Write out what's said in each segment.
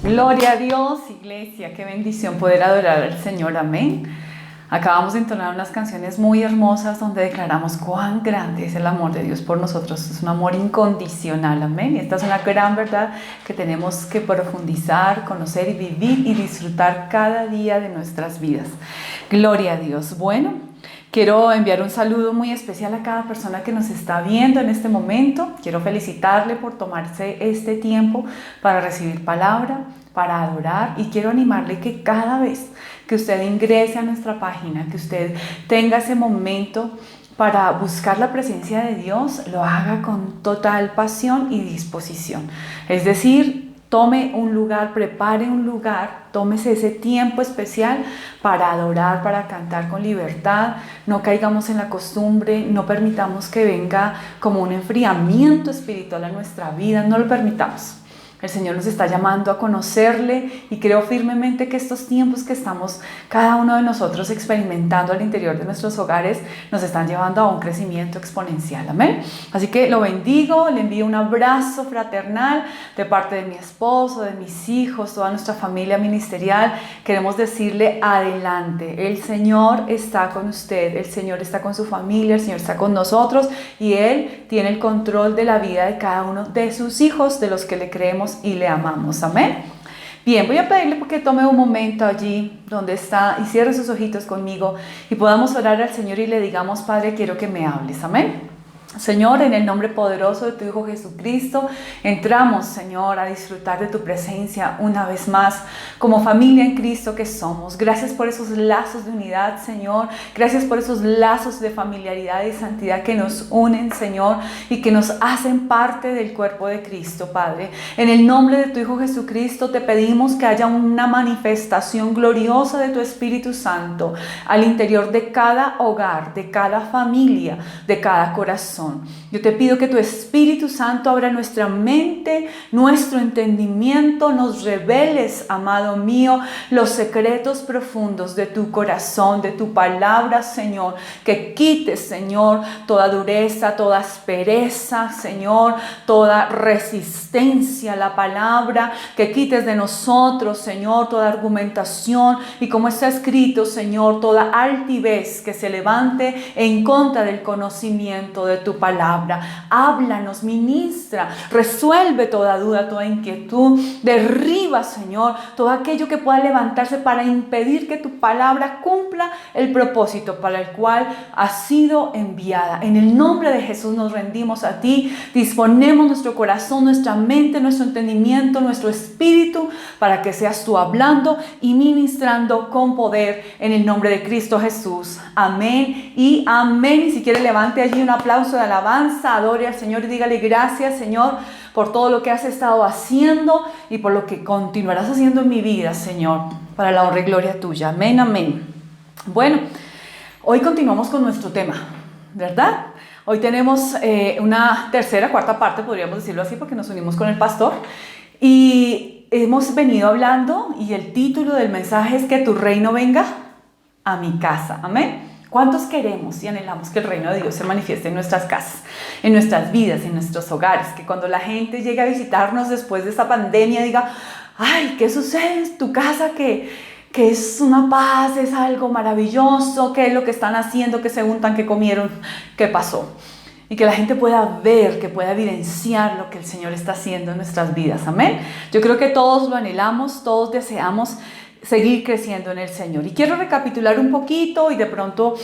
Gloria a Dios, iglesia, qué bendición poder adorar al Señor, amén. Acabamos de entonar unas canciones muy hermosas donde declaramos cuán grande es el amor de Dios por nosotros. Es un amor incondicional, amén. Y esta es una gran verdad que tenemos que profundizar, conocer y vivir y disfrutar cada día de nuestras vidas. Gloria a Dios. Bueno, quiero enviar un saludo muy especial a cada persona que nos está viendo en este momento. Quiero felicitarle por tomarse este tiempo para recibir palabra, para adorar, y quiero animarle que cada vez que usted ingrese a nuestra página, que usted tenga ese momento para buscar la presencia de Dios, lo haga con total pasión y disposición. Es decir, tome un lugar, prepare un lugar, tómese ese tiempo especial para adorar, para cantar con libertad. No caigamos en la costumbre, no permitamos que venga como un enfriamiento espiritual a nuestra vida, no lo permitamos. El Señor nos está llamando a conocerle y creo firmemente que estos tiempos que estamos cada uno de nosotros experimentando al interior de nuestros hogares nos están llevando a un crecimiento exponencial. Amén. Así que lo bendigo, le envío un abrazo fraternal de parte de mi esposo, de mis hijos, toda nuestra familia ministerial. Queremos decirle adelante, el Señor está con usted, el Señor está con su familia, el Señor está con nosotros y Él tiene el control de la vida de cada uno de sus hijos, de los que le creemos y le amamos, amén. Bien, voy a pedirle que tome un momento allí donde está y cierre sus ojitos conmigo y podamos orar al Señor y le digamos: Padre, quiero que me hables, amén. Señor, en el nombre poderoso de tu Hijo Jesucristo, entramos, Señor, a disfrutar de tu presencia una vez más, como familia en Cristo que somos. Gracias por esos lazos de unidad, Señor. Gracias por esos lazos de familiaridad y santidad que nos unen, Señor, y que nos hacen parte del cuerpo de Cristo, Padre. En el nombre de tu Hijo Jesucristo te pedimos que haya una manifestación gloriosa de tu Espíritu Santo al interior de cada hogar, de cada familia, de cada corazón. Yo te pido que tu Espíritu Santo abra nuestra mente, nuestro entendimiento, nos reveles, amado mío, los secretos profundos de tu corazón, de tu palabra, Señor. Que quites, Señor, toda dureza, toda aspereza, Señor, toda resistencia a la palabra. Que quites de nosotros, Señor, toda argumentación y, como está escrito, Señor, toda altivez que se levante en contra del conocimiento de tu palabra. Háblanos, ministra, resuelve toda duda, toda inquietud, derriba, Señor, todo aquello que pueda levantarse para impedir que tu palabra cumpla el propósito para el cual ha sido enviada. En el nombre de Jesús nos rendimos a ti, disponemos nuestro corazón, nuestra mente, nuestro entendimiento, nuestro espíritu, para que seas tú hablando y ministrando con poder en el nombre de Cristo Jesús. Amén y amén. Y si quiere, levante allí un aplauso de alabanza, adore al Señor y dígale: gracias, Señor, por todo lo que has estado haciendo y por lo que continuarás haciendo en mi vida, Señor, para la honra y gloria tuya. Amén, amén. Bueno, hoy continuamos con nuestro tema, ¿verdad? Hoy tenemos una tercera, cuarta parte, podríamos decirlo así, porque nos unimos con el pastor y hemos venido hablando, y el título del mensaje es: que tu reino venga a mi casa. Amén. ¿Cuántos queremos y anhelamos que el reino de Dios se manifieste en nuestras casas, en nuestras vidas, en nuestros hogares? Que cuando la gente llegue a visitarnos después de esta pandemia diga: ay, ¿qué sucede en tu casa? Que es una paz, es algo maravilloso. ¿Qué es lo que están haciendo? ¿Qué se untan? ¿Qué comieron? ¿Qué pasó? Y que la gente pueda ver, que pueda evidenciar lo que el Señor está haciendo en nuestras vidas. Amén. Yo creo que todos lo anhelamos, todos deseamos seguir creciendo en el Señor. Y quiero recapitular un poquito y de pronto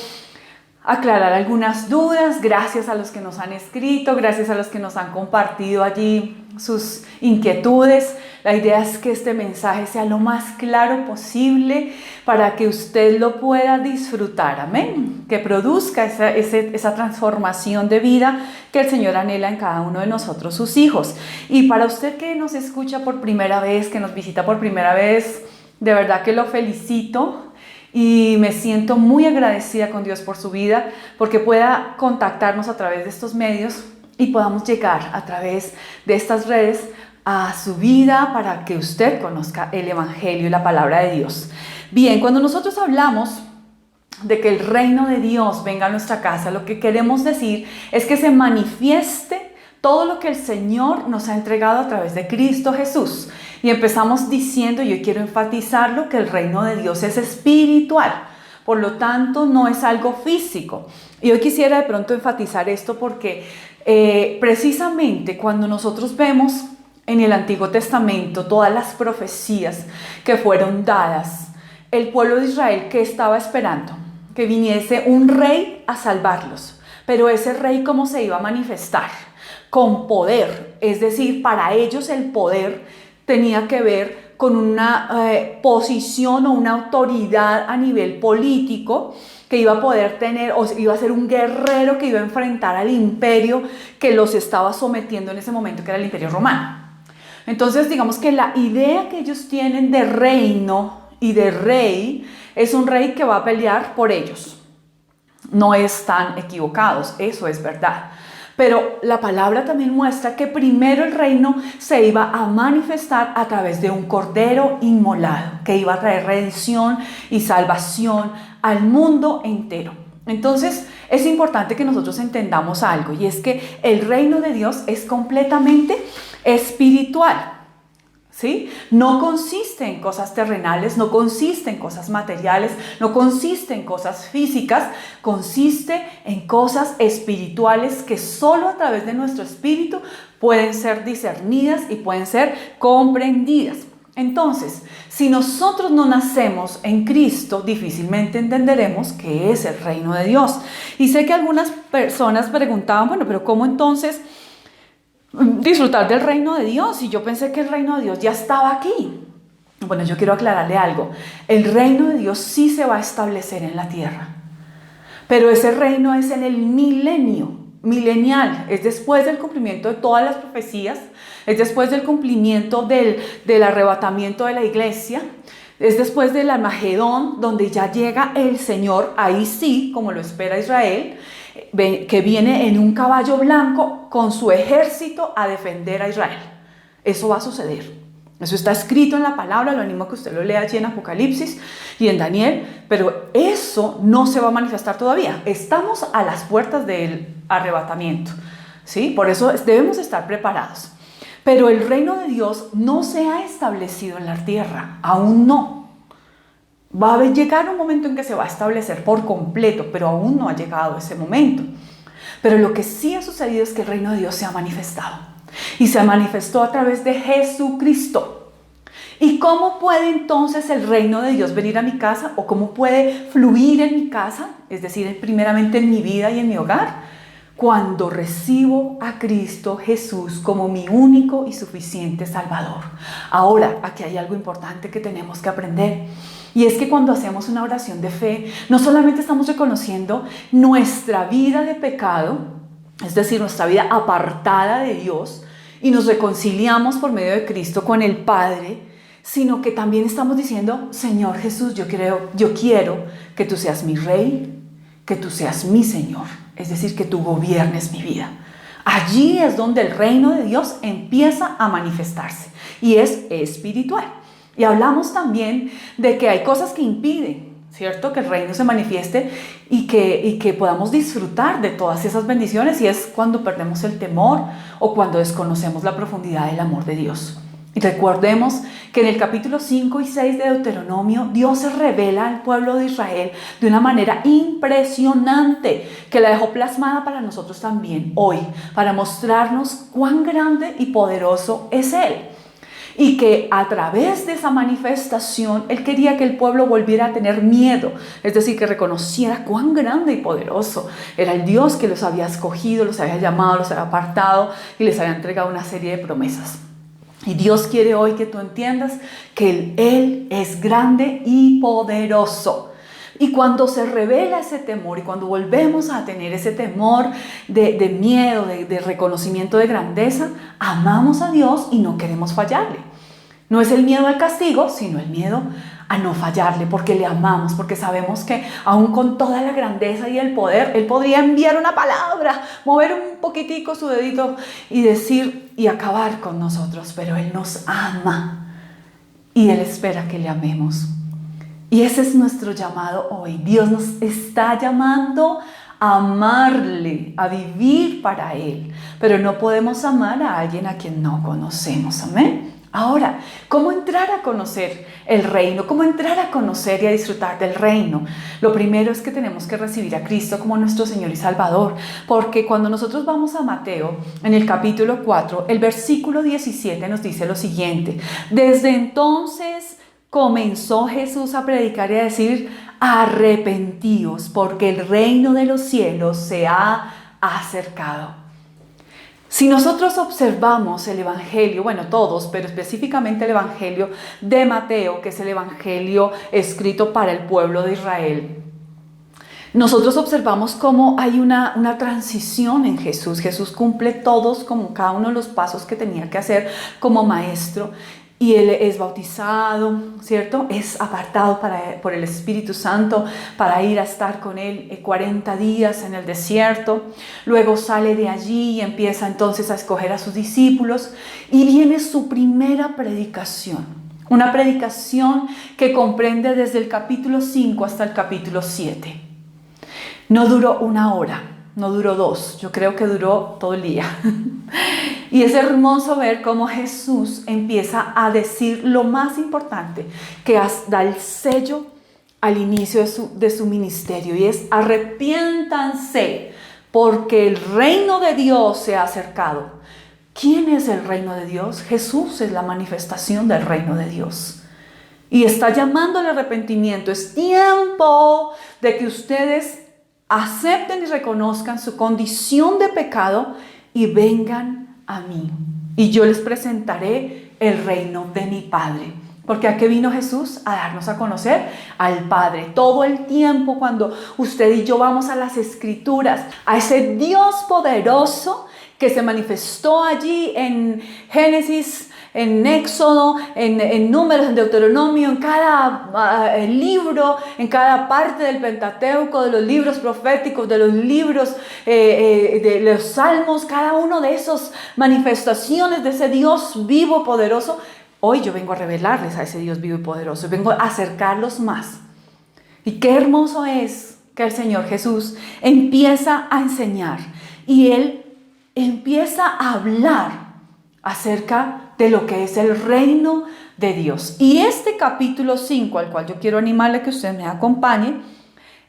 aclarar algunas dudas. Gracias a los que nos han escrito, gracias a los que nos han compartido allí sus inquietudes. La idea es que este mensaje sea lo más claro posible para que usted lo pueda disfrutar. Amén. Que produzca esa transformación de vida que el Señor anhela en cada uno de nosotros, sus hijos. Y para usted que nos escucha por primera vez, que nos visita por primera vez, de verdad que lo felicito y me siento muy agradecida con Dios por su vida, porque pueda contactarnos a través de estos medios y podamos llegar a través de estas redes a su vida para que usted conozca el Evangelio y la palabra de Dios. Bien, cuando nosotros hablamos de que el reino de Dios venga a nuestra casa, lo que queremos decir es que se manifieste todo lo que el Señor nos ha entregado a través de Cristo Jesús. Y empezamos diciendo, yo quiero enfatizarlo, que el reino de Dios es espiritual. Por lo tanto, no es algo físico. Y hoy quisiera de pronto enfatizar esto porque precisamente cuando nosotros vemos en el Antiguo Testamento todas las profecías que fueron dadas, el pueblo de Israel, ¿qué estaba esperando? Que viniese un rey a salvarlos. Pero ese rey, ¿cómo se iba a manifestar? Con poder. Es decir, para ellos el poder tenía que ver con una posición o una autoridad a nivel político que iba a poder tener, o iba a ser un guerrero que iba a enfrentar al imperio que los estaba sometiendo en ese momento, que era el Imperio Romano. Entonces, digamos que la idea que ellos tienen de reino y de rey es un rey que va a pelear por ellos. No están equivocados, eso es verdad. Pero la palabra también muestra que primero el reino se iba a manifestar a través de un cordero inmolado, que iba a traer redención y salvación al mundo entero. Entonces es importante que nosotros entendamos algo, y es que el reino de Dios es completamente espiritual. ¿Sí? No consiste en cosas terrenales, no consiste en cosas materiales, no consiste en cosas físicas, consiste en cosas espirituales que solo a través de nuestro espíritu pueden ser discernidas y pueden ser comprendidas. Entonces, si nosotros no nacemos en Cristo, difícilmente entenderemos qué es el reino de Dios. Y sé que algunas personas preguntaban, bueno, pero ¿cómo entonces disfrutar del reino de Dios? Y yo pensé que el reino de Dios ya estaba aquí. Bueno, yo quiero aclararle algo. El reino de Dios sí se va a establecer en la tierra, pero ese reino es en el milenio, milenial, es después del cumplimiento de todas las profecías, es después del cumplimiento del arrebatamiento de la iglesia, es después del Armagedón, donde ya llega el Señor, ahí sí, como lo espera Israel, que viene en un caballo blanco con su ejército a defender a Israel. Eso va a suceder. Eso está escrito en la palabra, lo animo a que usted lo lea allí en Apocalipsis y en Daniel, pero eso no se va a manifestar todavía. Estamos a las puertas del arrebatamiento, ¿sí? Por eso debemos estar preparados. Pero el reino de Dios no se ha establecido en la tierra, aún no. Va a llegar un momento en que se va a establecer por completo, pero aún no ha llegado ese momento. Pero lo que sí ha sucedido es que el reino de Dios se ha manifestado. Y se manifestó a través de Jesucristo. ¿Y cómo puede entonces el reino de Dios venir a mi casa? ¿O cómo puede fluir en mi casa? Es decir, primeramente en mi vida y en mi hogar. Cuando recibo a Cristo Jesús como mi único y suficiente Salvador. Ahora, aquí hay algo importante que tenemos que aprender. Y es que cuando hacemos una oración de fe, no solamente estamos reconociendo nuestra vida de pecado, es decir, nuestra vida apartada de Dios, y nos reconciliamos por medio de Cristo con el Padre, sino que también estamos diciendo, Señor Jesús, yo quiero que tú seas mi Rey, que tú seas mi Señor, es decir, que tú gobiernes mi vida. Allí es donde el reino de Dios empieza a manifestarse y es espiritual. Y hablamos también de que hay cosas que impiden, ¿cierto?, que el reino se manifieste y que podamos disfrutar de todas esas bendiciones, y es cuando perdemos el temor o cuando desconocemos la profundidad del amor de Dios. Y recordemos que en el capítulo 5 y 6 de Deuteronomio, Dios se revela al pueblo de Israel de una manera impresionante, que la dejó plasmada para nosotros también hoy, para mostrarnos cuán grande y poderoso es Él. Y que a través de esa manifestación, Él quería que el pueblo volviera a tener miedo, es decir, que reconociera cuán grande y poderoso era el Dios que los había escogido, los había llamado, los había apartado y les había entregado una serie de promesas. Y Dios quiere hoy que tú entiendas que Él es grande y poderoso. Y cuando se revela ese temor y cuando volvemos a tener ese temor de miedo, de reconocimiento de grandeza, amamos a Dios y no queremos fallarle. No es el miedo al castigo, sino el miedo a no fallarle, porque le amamos, porque sabemos que aún con toda la grandeza y el poder, Él podría enviar una palabra, mover un poquitico su dedito y decir y acabar con nosotros, pero Él nos ama y Él espera que le amemos. Y ese es nuestro llamado hoy. Dios nos está llamando a amarle, a vivir para Él, pero no podemos amar a alguien a quien no conocemos. Amén. Ahora, ¿cómo entrar a conocer el reino? ¿Cómo entrar a conocer y a disfrutar del reino? Lo primero es que tenemos que recibir a Cristo como nuestro Señor y Salvador, porque cuando nosotros vamos a Mateo, en el capítulo 4, el versículo 17 nos dice lo siguiente: desde entonces comenzó Jesús a predicar y a decir: arrepentíos, porque el reino de los cielos se ha acercado. Si nosotros observamos el Evangelio, bueno, todos, pero específicamente el Evangelio de Mateo, que es el Evangelio escrito para el pueblo de Israel, nosotros observamos cómo hay una transición en Jesús. Jesús cumple todos, como cada uno de los pasos que tenía que hacer como maestro. Y Él es bautizado, ¿cierto? Es apartado por el Espíritu Santo para ir a estar con Él 40 días en el desierto. Luego sale de allí y empieza entonces a escoger a sus discípulos. Y viene su primera predicación. Una predicación que comprende desde el capítulo 5 hasta el capítulo 7. No duró 1 hora, no duró 2, yo creo que duró todo el día. Y es hermoso ver cómo Jesús empieza a decir lo más importante, que da el sello al inicio de su ministerio, y es: arrepiéntanse, porque el reino de Dios se ha acercado. ¿Quién es el reino de Dios? Jesús es la manifestación del reino de Dios. Y está llamando al arrepentimiento. Es tiempo de que ustedes acepten y reconozcan su condición de pecado y vengan a mí, y yo les presentaré el reino de mi Padre. Porque ¿a qué vino Jesús? A darnos a conocer al Padre. Todo el tiempo cuando usted y yo vamos a las Escrituras, a ese Dios poderoso que se manifestó allí en Génesis, en Éxodo, en Números, en Deuteronomio, en cada libro, en cada parte del Pentateuco, de los libros proféticos, de los libros de los Salmos, cada uno de esas manifestaciones de ese Dios vivo, poderoso. Hoy yo vengo a revelarles a ese Dios vivo y poderoso, vengo a acercarlos más. Y qué hermoso es que el Señor Jesús empieza a enseñar y Él empieza a hablar acerca de lo que es el reino de Dios. Y este capítulo 5, al cual yo quiero animarle que usted me acompañe,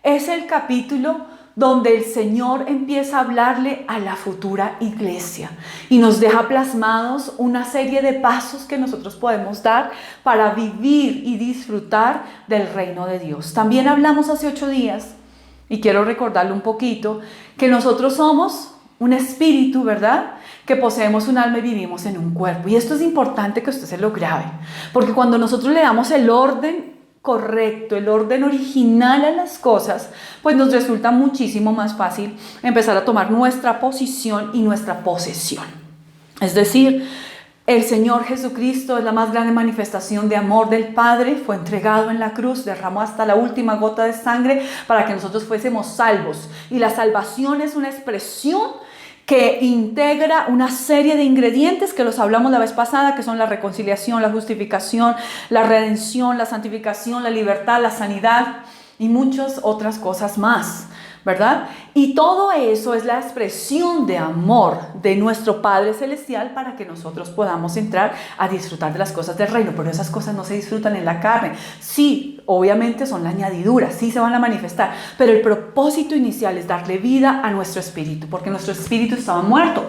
es el capítulo donde el Señor empieza a hablarle a la futura iglesia y nos deja plasmados una serie de pasos que nosotros podemos dar para vivir y disfrutar del reino de Dios. También hablamos hace 8 días, y quiero recordarle un poquito, que nosotros somos un espíritu, ¿verdad?, que poseemos un alma y vivimos en un cuerpo. Y esto es importante que usted se lo grabe, porque cuando nosotros le damos el orden correcto, el orden original a las cosas, pues nos resulta muchísimo más fácil empezar a tomar nuestra posición y nuestra posesión. Es decir, el Señor Jesucristo es la más grande manifestación de amor del Padre, fue entregado en la cruz, derramó hasta la última gota de sangre para que nosotros fuésemos salvos. Y la salvación es una expresión que integra una serie de ingredientes que los hablamos la vez pasada, que son la reconciliación, la justificación, la redención, la santificación, la libertad, la sanidad y muchas otras cosas más, ¿verdad? Y todo eso es la expresión de amor de nuestro Padre Celestial para que nosotros podamos entrar a disfrutar de las cosas del reino. Pero esas cosas no se disfrutan en la carne. Sí, obviamente son la añadidura, sí se van a manifestar, pero el propósito inicial es darle vida a nuestro espíritu, porque nuestro espíritu estaba muerto.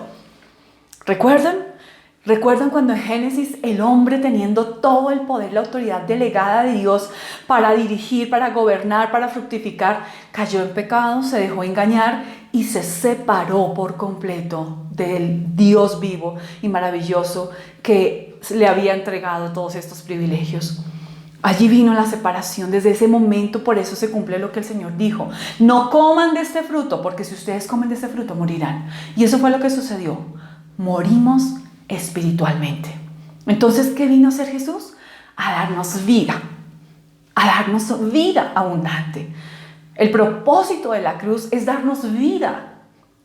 ¿Recuerdan cuando en Génesis el hombre, teniendo todo el poder, la autoridad delegada de Dios para dirigir, para gobernar, para fructificar, cayó en pecado, se dejó engañar y se separó por completo del Dios vivo y maravilloso que le había entregado todos estos privilegios? Allí vino la separación. Desde ese momento, por eso se cumple lo que el Señor dijo: no coman de este fruto, porque si ustedes comen de este fruto morirán. Y eso fue lo que sucedió. Morimos espiritualmente. Entonces, ¿qué vino a hacer Jesús? A darnos vida abundante. El propósito de la cruz es darnos vida.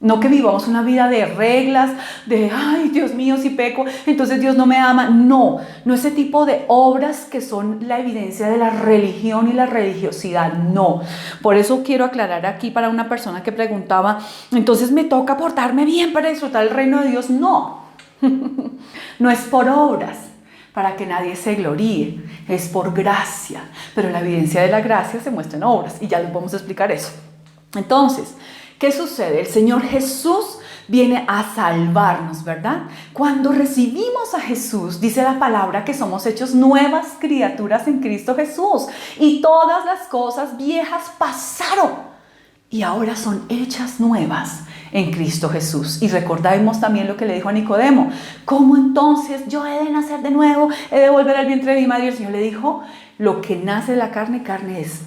No que vivamos una vida de reglas, de ay, Dios mío, si peco, entonces Dios no me ama. No ese tipo de obras que son la evidencia de la religión y la religiosidad. No. Por eso quiero aclarar aquí para una persona que preguntaba, entonces me toca portarme bien para disfrutar el reino de Dios. No. No es por obras. para que nadie se gloríe, es por gracia, pero la evidencia de la gracia se muestra en obras, y ya les vamos a explicar eso. Entonces, ¿qué sucede? El Señor Jesús viene a salvarnos, ¿verdad? Cuando recibimos a Jesús, dice la palabra que somos hechos nuevas criaturas en Cristo Jesús, y todas las cosas viejas pasaron y ahora son hechas nuevas en Cristo Jesús. Y recordemos también lo que le dijo a Nicodemo: ¿cómo entonces yo he de nacer de nuevo? ¿He de volver al vientre de mi madre? Y el Señor le dijo: lo que nace de la carne, carne es.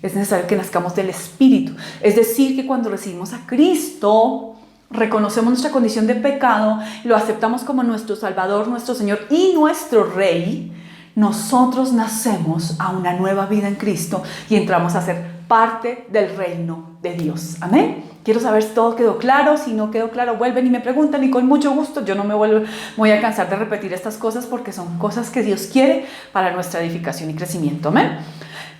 Es necesario que nazcamos del Espíritu. Es decir, que cuando recibimos a Cristo, reconocemos nuestra condición de pecado, lo aceptamos como nuestro Salvador, nuestro Señor y nuestro Rey, nosotros nacemos a una nueva vida en Cristo y entramos a ser parte del reino de Dios. Amén. Quiero saber si todo quedó claro. Si no quedó claro, vuelven y me preguntan, y con mucho gusto. Yo no me voy a cansar de repetir estas cosas, porque son cosas que Dios quiere para nuestra edificación y crecimiento. Amén.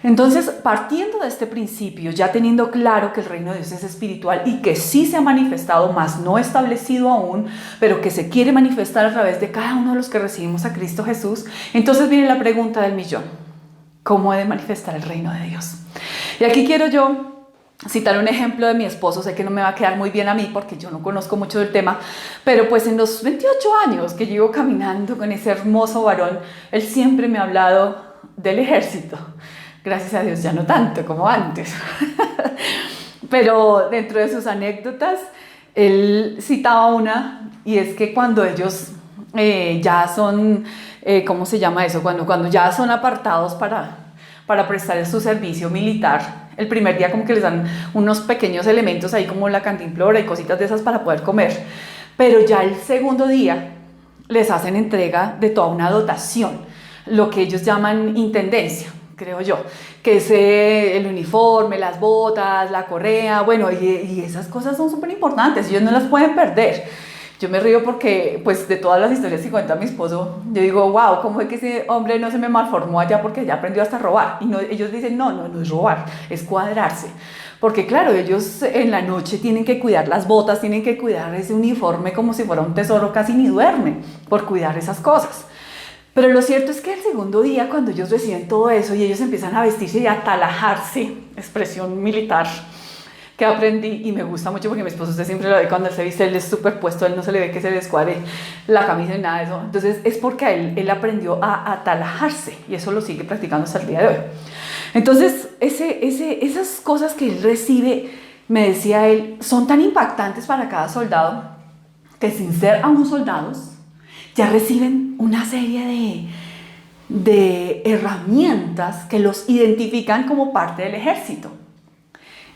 Entonces, partiendo de este principio, ya teniendo claro que el reino de Dios es espiritual y que sí se ha manifestado, más no establecido aún, pero que se quiere manifestar a través de cada uno de los que recibimos a Cristo Jesús, entonces viene la pregunta del millón: ¿cómo he de manifestar el reino de Dios? Y aquí quiero yo citar un ejemplo de mi esposo. Sé que no me va a quedar muy bien a mí porque yo no conozco mucho del tema, pero pues en los 28 años que llevo caminando con ese hermoso varón, él siempre me ha hablado del ejército. Gracias a Dios ya no tanto como antes. Pero dentro de sus anécdotas, él citaba una, y es que cuando ellos ya son, ¿cómo se llama eso? Cuando ya son apartados para prestar su servicio militar, el primer día como que les dan unos pequeños elementos ahí como la cantimplora y cositas de esas para poder comer. Pero ya el segundo día les hacen entrega de toda una dotación, lo que ellos llaman intendencia, creo yo, que es el uniforme, las botas, la correa, bueno, y esas cosas son súper importantes, ellos no las pueden perder. Yo me río porque, pues, de todas las historias que cuenta mi esposo, yo digo, wow, ¿cómo es que ese hombre no se me malformó allá porque ya aprendió hasta a robar? Y no, ellos dicen, no es robar, es cuadrarse. Porque claro, ellos en la noche tienen que cuidar las botas, tienen que cuidar ese uniforme como si fuera un tesoro, casi ni duermen por cuidar esas cosas. Pero lo cierto es que el segundo día, cuando ellos reciben todo eso y ellos empiezan a vestirse y a talajarse, expresión militar que aprendí y me gusta mucho porque mi esposo, usted siempre lo ve cuando él se viste, él es súper puesto, él no se le ve que se le descuadre la camisa ni nada de eso. Entonces es porque él aprendió a atalajarse y eso lo sigue practicando hasta el día de hoy. Entonces esas cosas que él recibe, me decía él, son tan impactantes para cada soldado que sin ser aún soldados, ya reciben una serie de herramientas que los identifican como parte del ejército.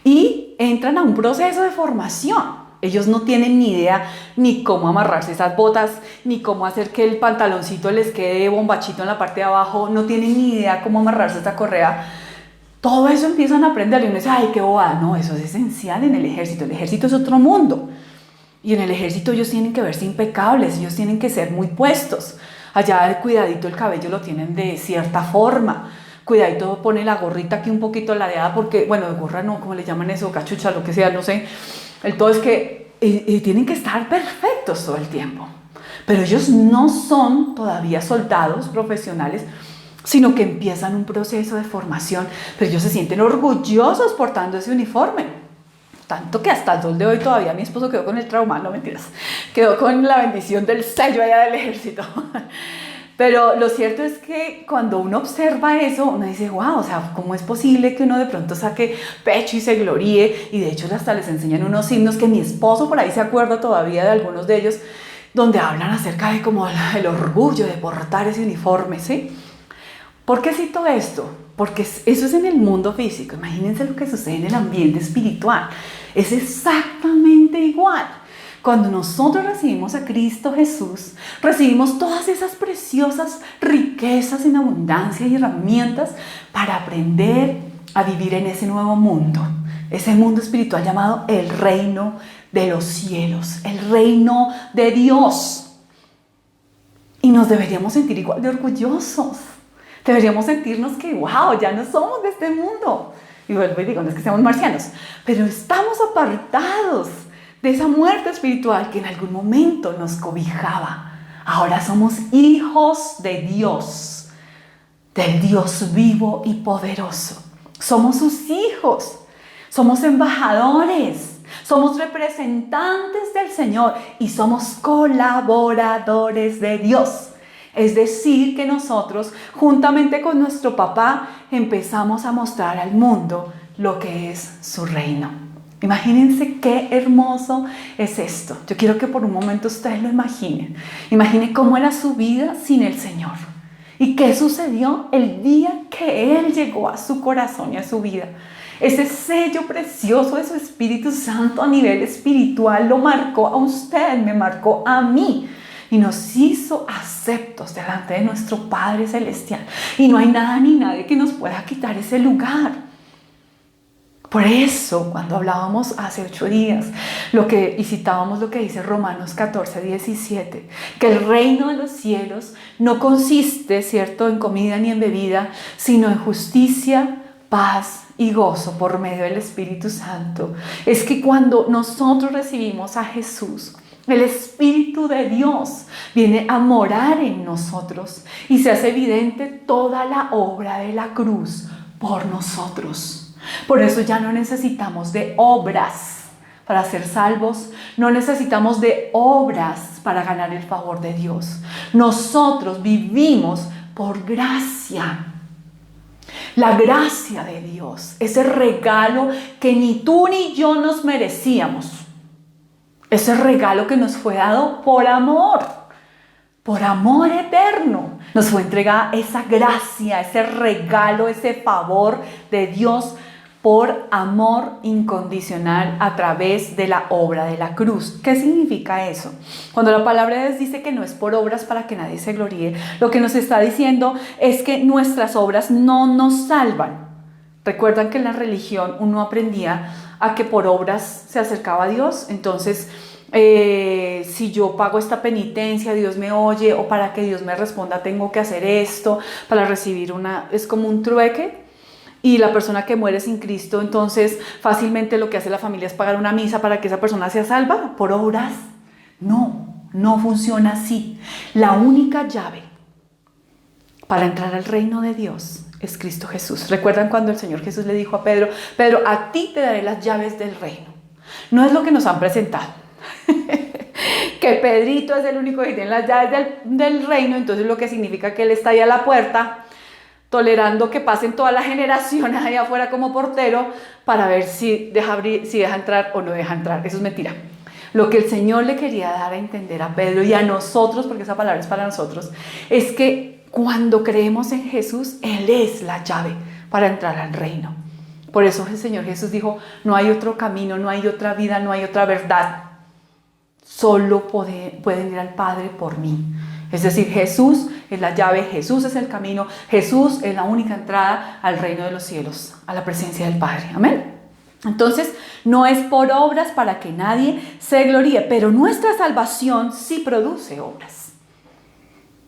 Y entran a un proceso de formación. Ellos no tienen ni idea ni cómo amarrarse esas botas, ni cómo hacer que el pantaloncito les quede bombachito en la parte de abajo, no tienen ni idea cómo amarrarse esta correa. Todo eso empiezan a aprender y uno dice, ay, qué bobada. No, eso es esencial en el ejército. El ejército es otro mundo. Y en el ejército ellos tienen que verse impecables, ellos tienen que ser muy puestos. Allá el cuidadito el cabello lo tienen de cierta forma. Cuidadito pone la gorrita aquí un poquito ladeada porque, bueno, gorra no, como le llaman eso, cachucha, lo que sea, no sé. El todo es que tienen que estar perfectos todo el tiempo. Pero ellos no son todavía soldados profesionales, sino que empiezan un proceso de formación. Pero ellos se sienten orgullosos portando ese uniforme. Tanto que hasta el sol de hoy todavía mi esposo quedó con el trauma, no mentiras, quedó con la bendición del sello allá del ejército. Pero lo cierto es que cuando uno observa eso, uno dice, wow, o sea, ¿cómo es posible que uno de pronto saque pecho y se gloríe? Y de hecho hasta les enseñan unos himnos que mi esposo por ahí se acuerda todavía de algunos de ellos, donde hablan acerca de como el orgullo de portar ese uniforme, ¿sí? ¿Por qué cito esto? Porque eso es en el mundo físico. Imagínense lo que sucede en el ambiente espiritual. Es exactamente igual. Cuando nosotros recibimos a Cristo Jesús, recibimos todas esas preciosas riquezas en abundancia y herramientas para aprender a vivir en ese nuevo mundo. Ese mundo espiritual llamado el reino de los cielos, el reino de Dios. Y nos deberíamos sentir igual de orgullosos. Deberíamos sentirnos que, wow, ya no somos de este mundo. Y vuelvo y digo, no es que seamos marcianos, pero estamos apartados de esa muerte espiritual que en algún momento nos cobijaba Ahora somos hijos de Dios, del Dios vivo y poderoso. Somos sus hijos, somos embajadores, somos representantes del Señor y somos colaboradores de Dios. Es decir, que nosotros, juntamente con nuestro papá, empezamos a mostrar al mundo lo que es su reino. Imagínense qué hermoso es esto. Yo quiero que por un momento ustedes lo imaginen. Imaginen cómo era su vida sin el Señor. ¿Y qué sucedió el día que Él llegó a su corazón y a su vida? Ese sello precioso de su Espíritu Santo a nivel espiritual lo marcó a usted, me marcó a mí. Y nos hizo aceptos delante de nuestro Padre Celestial. Y no hay nada ni nadie que nos pueda quitar ese lugar. Por eso, cuando hablábamos hace 8 días y citábamos lo que dice Romanos 14, 17, que el reino de los cielos no consiste, ¿cierto?, en comida ni en bebida, sino en justicia, paz y gozo por medio del Espíritu Santo. Es que cuando nosotros recibimos a Jesús, el Espíritu de Dios viene a morar en nosotros y se hace evidente toda la obra de la cruz por nosotros. Por eso ya no necesitamos de obras para ser salvos, no necesitamos de obras para ganar el favor de Dios. Nosotros vivimos por gracia. La gracia de Dios, ese regalo que ni tú ni yo nos merecíamos. Ese regalo que nos fue dado por amor eterno. Nos fue entregada esa gracia, ese regalo, ese favor de Dios por amor incondicional a través de la obra de la cruz. ¿Qué significa eso? Cuando la palabra de Dios dice que no es por obras para que nadie se gloríe, lo que nos está diciendo es que nuestras obras no nos salvan. Recuerdan que en la religión uno aprendía a que por obras se acercaba a Dios. Entonces, si yo pago esta penitencia, Dios me oye, o para que Dios me responda tengo que hacer esto, para recibir es como un trueque. Y la persona que muere sin Cristo, entonces fácilmente lo que hace la familia es pagar una misa para que esa persona sea salva por obras. No funciona así. La única llave para entrar al reino de Dios es Cristo Jesús. ¿Recuerdan cuando el Señor Jesús le dijo a Pedro, Pedro, a ti te daré las llaves del reino? No es lo que nos han presentado. Que Pedrito es el único que tiene las llaves del reino, entonces lo que significa que él está ahí a la puerta, tolerando que pasen todas las generaciones allá afuera como portero para ver si deja entrar o no deja entrar. Eso es mentira. Lo que el Señor le quería dar a entender a Pedro y a nosotros, porque esa palabra es para nosotros, es que cuando creemos en Jesús, Él es la llave para entrar al reino. Por eso el Señor Jesús dijo, no hay otro camino, no hay otra vida, no hay otra verdad. Solo pueden ir al Padre por mí. Es decir, Jesús es la llave, Jesús es el camino, Jesús es la única entrada al reino de los cielos, a la presencia del Padre. Amén. Entonces, no es por obras para que nadie se gloríe, pero nuestra salvación sí produce obras.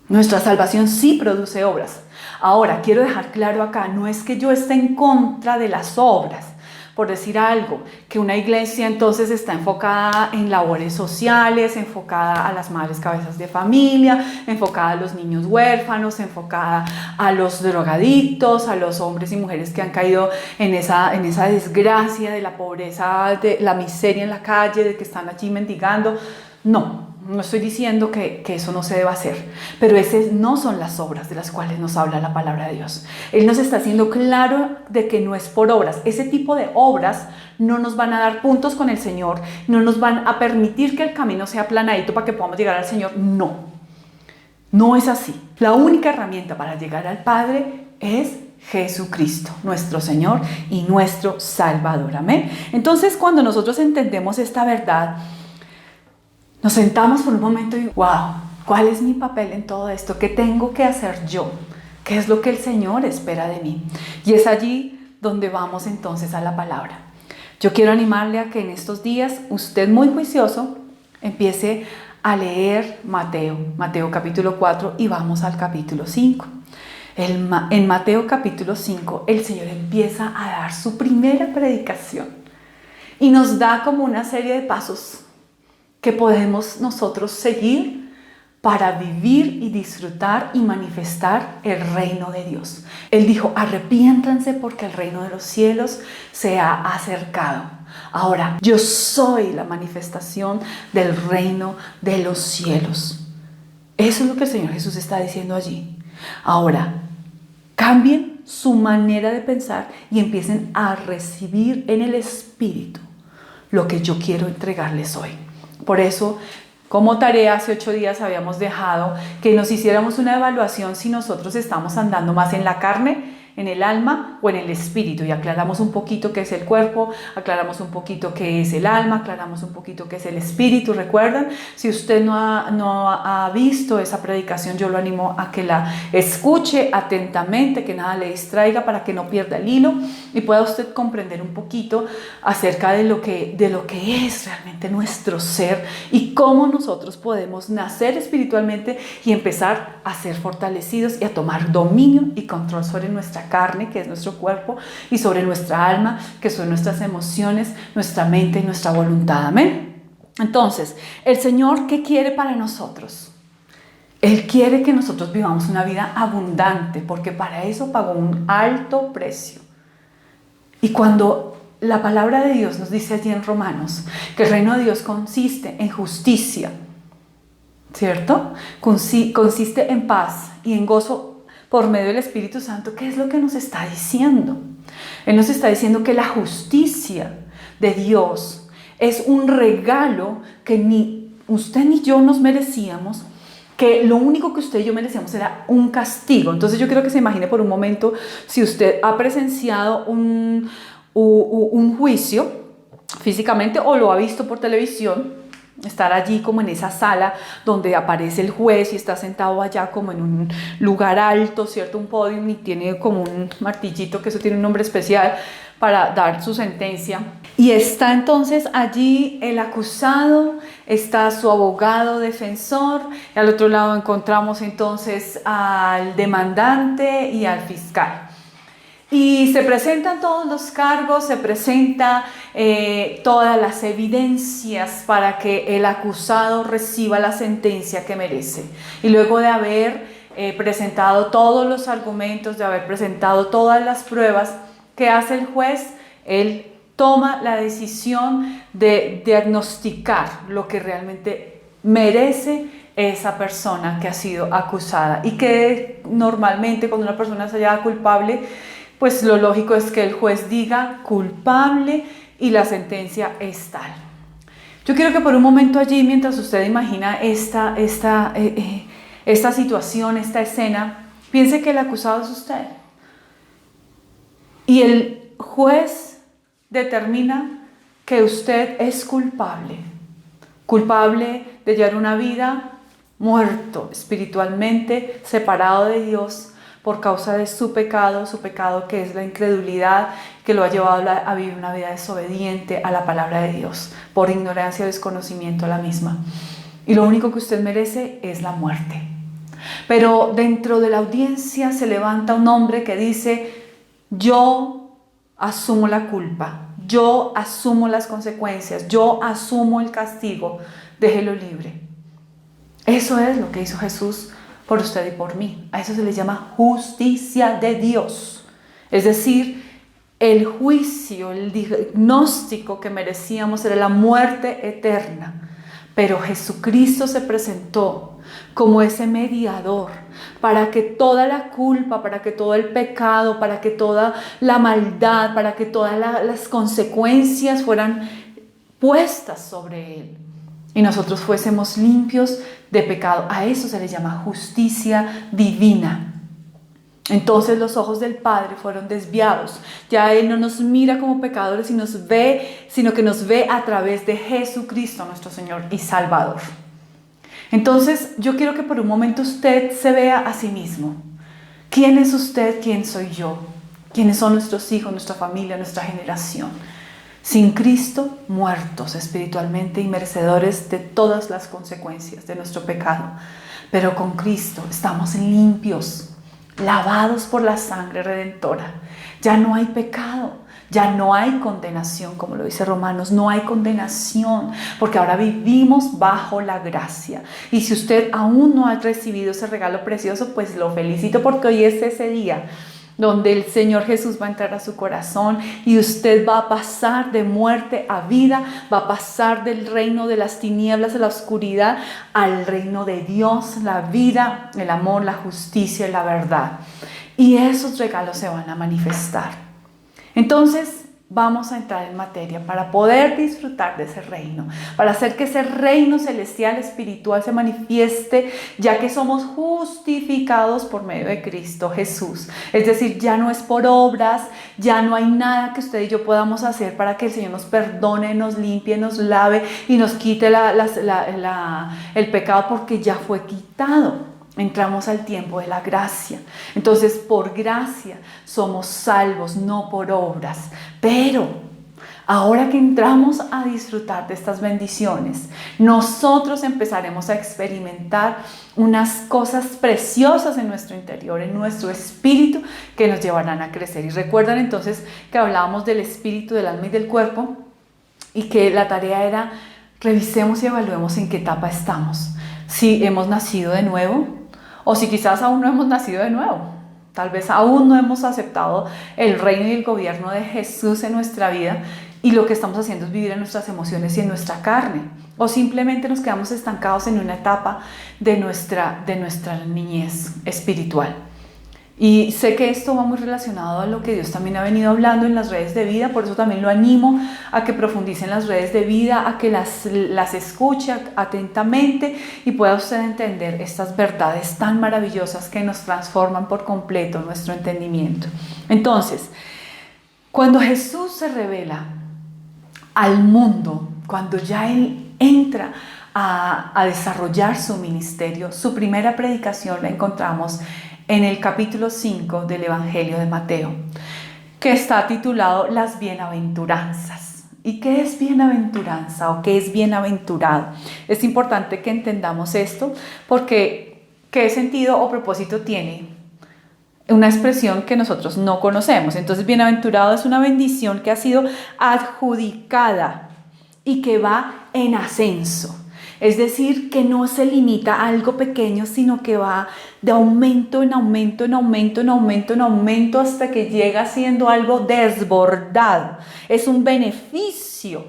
Nuestra salvación sí produce obras. Ahora, quiero dejar claro acá, no es que yo esté en contra de las obras. Por decir algo, que una iglesia entonces está enfocada en labores sociales, enfocada a las madres cabezas de familia, enfocada a los niños huérfanos, enfocada a los drogadictos, a los hombres y mujeres que han caído en esa desgracia de la pobreza, de la miseria en la calle, de que están allí mendigando. No estoy diciendo que eso no se deba hacer, pero esas no son las obras de las cuales nos habla la palabra de Dios. Él nos está haciendo claro de que no es por obras. Ese tipo de obras no nos van a dar puntos con el Señor, no nos van a permitir que el camino sea planadito para que podamos llegar al Señor. No es así. La única herramienta para llegar al Padre es Jesucristo, nuestro Señor y nuestro Salvador. Amén. Entonces, cuando nosotros entendemos esta verdad, nos sentamos por un momento y wow, ¿cuál es mi papel en todo esto? ¿Qué tengo que hacer yo? ¿Qué es lo que el Señor espera de mí? Y es allí donde vamos entonces a la palabra. Yo quiero animarle a que en estos días, usted muy juicioso, empiece a leer Mateo capítulo 4 y vamos al capítulo 5. En Mateo capítulo 5 el Señor empieza a dar su primera predicación y nos da como una serie de pasos que podemos nosotros seguir para vivir y disfrutar y manifestar el reino de Dios. Él dijo, arrepiéntanse porque el reino de los cielos se ha acercado. Ahora, yo soy la manifestación del reino de los cielos. Eso es lo que el Señor Jesús está diciendo allí. Ahora, cambien su manera de pensar y empiecen a recibir en el Espíritu lo que yo quiero entregarles hoy. Por eso, como tarea, hace 8 días habíamos dejado que nos hiciéramos una evaluación si nosotros estamos andando más en la carne, en el alma o en el espíritu, y aclaramos un poquito qué es el cuerpo, aclaramos un poquito qué es el alma, aclaramos un poquito qué es el espíritu. ¿Recuerdan? Si usted no ha visto esa predicación, yo lo animo a que la escuche atentamente, que nada le distraiga, para que no pierda el hilo y pueda usted comprender un poquito acerca de lo que es realmente nuestro ser y cómo nosotros podemos nacer espiritualmente y empezar a ser fortalecidos y a tomar dominio y control sobre nuestra carne, que es nuestro cuerpo, y sobre nuestra alma, que son nuestras emociones, nuestra mente y nuestra voluntad. Amén. Entonces, el Señor, ¿qué quiere para nosotros? Él quiere que nosotros vivamos una vida abundante, porque para eso pagó un alto precio. Y cuando la palabra de Dios nos dice allí en Romanos que el reino de Dios consiste en justicia, ¿cierto? Consiste en paz y en gozo por medio del Espíritu Santo. ¿Qué es lo que nos está diciendo? Él nos está diciendo que la justicia de Dios es un regalo que ni usted ni yo nos merecíamos, que lo único que usted y yo merecíamos era un castigo. Entonces yo quiero que se imagine por un momento, si usted ha presenciado un juicio físicamente o lo ha visto por televisión, estar allí como en esa sala donde aparece el juez y está sentado allá como en un lugar alto, ¿cierto? Un podio, y tiene como un martillito, que eso tiene un nombre especial para dar su sentencia. Y está entonces allí el acusado, está su abogado defensor, y al otro lado encontramos entonces al demandante y al fiscal. Y se presentan todos los cargos, se presentan todas las evidencias para que el acusado reciba la sentencia que merece. Y luego de haber presentado todos los argumentos, de haber presentado todas las pruebas, ¿qué hace el juez? Él toma la decisión de diagnosticar lo que realmente merece esa persona que ha sido acusada. Y que normalmente cuando una persona se halla culpable, pues lo lógico es que el juez diga culpable y la sentencia es tal. Yo quiero que por un momento allí, mientras usted imagina esta situación, esta escena, piense que el acusado es usted. Y el juez determina que usted es culpable de llevar una vida muerto espiritualmente, separado de Dios, por causa de su pecado que es la incredulidad, que lo ha llevado a vivir una vida desobediente a la palabra de Dios, por ignorancia o desconocimiento a la misma. Y lo único que usted merece es la muerte. Pero dentro de la audiencia se levanta un hombre que dice: yo asumo la culpa, yo asumo las consecuencias, yo asumo el castigo, déjelo libre. Eso es lo que hizo Jesús por usted y por mí. A eso se le llama justicia de Dios. Es decir, el juicio, el diagnóstico que merecíamos era la muerte eterna. Pero Jesucristo se presentó como ese mediador para que toda la culpa, para que todo el pecado, para que toda la maldad, para que todas las consecuencias fueran puestas sobre Él y nosotros fuésemos limpios de pecado. A eso se le llama justicia divina. Entonces los ojos del Padre fueron desviados. Ya Él no nos mira como pecadores y nos ve, sino que nos ve a través de Jesucristo, nuestro Señor y Salvador. Entonces yo quiero que por un momento usted se vea a sí mismo. ¿Quién es usted? ¿Quién soy yo? ¿Quiénes son nuestros hijos, nuestra familia, nuestra generación? Sin Cristo, muertos espiritualmente y merecedores de todas las consecuencias de nuestro pecado. Pero con Cristo estamos limpios, lavados por la sangre redentora. Ya no hay pecado, Ya no hay condenación, como lo dice Romanos, no hay condenación, porque ahora vivimos bajo la gracia. Y si usted aún no ha recibido ese regalo precioso, pues lo felicito, porque hoy es ese día donde el Señor Jesús va a entrar a su corazón y usted va a pasar de muerte a vida, va a pasar del reino de las tinieblas, de la oscuridad, al reino de Dios, la vida, el amor, la justicia y la verdad. Y esos regalos se van a manifestar. Entonces, vamos a entrar en materia para poder disfrutar de ese reino, para hacer que ese reino celestial, espiritual se manifieste, ya que somos justificados por medio de Cristo Jesús. Es decir, ya no es por obras, ya no hay nada que usted y yo podamos hacer para que el Señor nos perdone, nos limpie, nos lave y nos quite el pecado, porque ya fue quitado. Entramos al tiempo de la gracia. Entonces, por gracia somos salvos, no por obras. Pero ahora que entramos a disfrutar de estas bendiciones, nosotros empezaremos a experimentar unas cosas preciosas en nuestro interior, en nuestro espíritu, que nos llevarán a crecer. Y recuerdan entonces que hablábamos del espíritu, del alma y del cuerpo, y que la tarea era: revisemos y evaluemos en qué etapa estamos. Si hemos nacido de nuevo, o si quizás aún no hemos nacido de nuevo. Tal vez aún no hemos aceptado el reino y el gobierno de Jesús en nuestra vida, y lo que estamos haciendo es vivir en nuestras emociones y en nuestra carne. O simplemente nos quedamos estancados en una etapa de nuestra niñez espiritual. Y sé que esto va muy relacionado a lo que Dios también ha venido hablando en las redes de vida, por eso también lo animo a que profundice en las redes de vida, a que las escuche atentamente y pueda usted entender estas verdades tan maravillosas que nos transforman por completo nuestro entendimiento. Entonces, cuando Jesús se revela al mundo, cuando ya Él entra a desarrollar su ministerio, su primera predicación la encontramos en el capítulo 5 del Evangelio de Mateo, que está titulado Las Bienaventuranzas. ¿Y qué es bienaventuranza o qué es bienaventurado? Es importante que entendamos esto, porque ¿qué sentido o propósito tiene una expresión que nosotros no conocemos? Entonces, bienaventurado es una bendición que ha sido adjudicada y que va en ascenso. Es decir, que no se limita a algo pequeño, sino que va de aumento en aumento, en aumento, en aumento, en aumento, hasta que llega siendo algo desbordado. Es un beneficio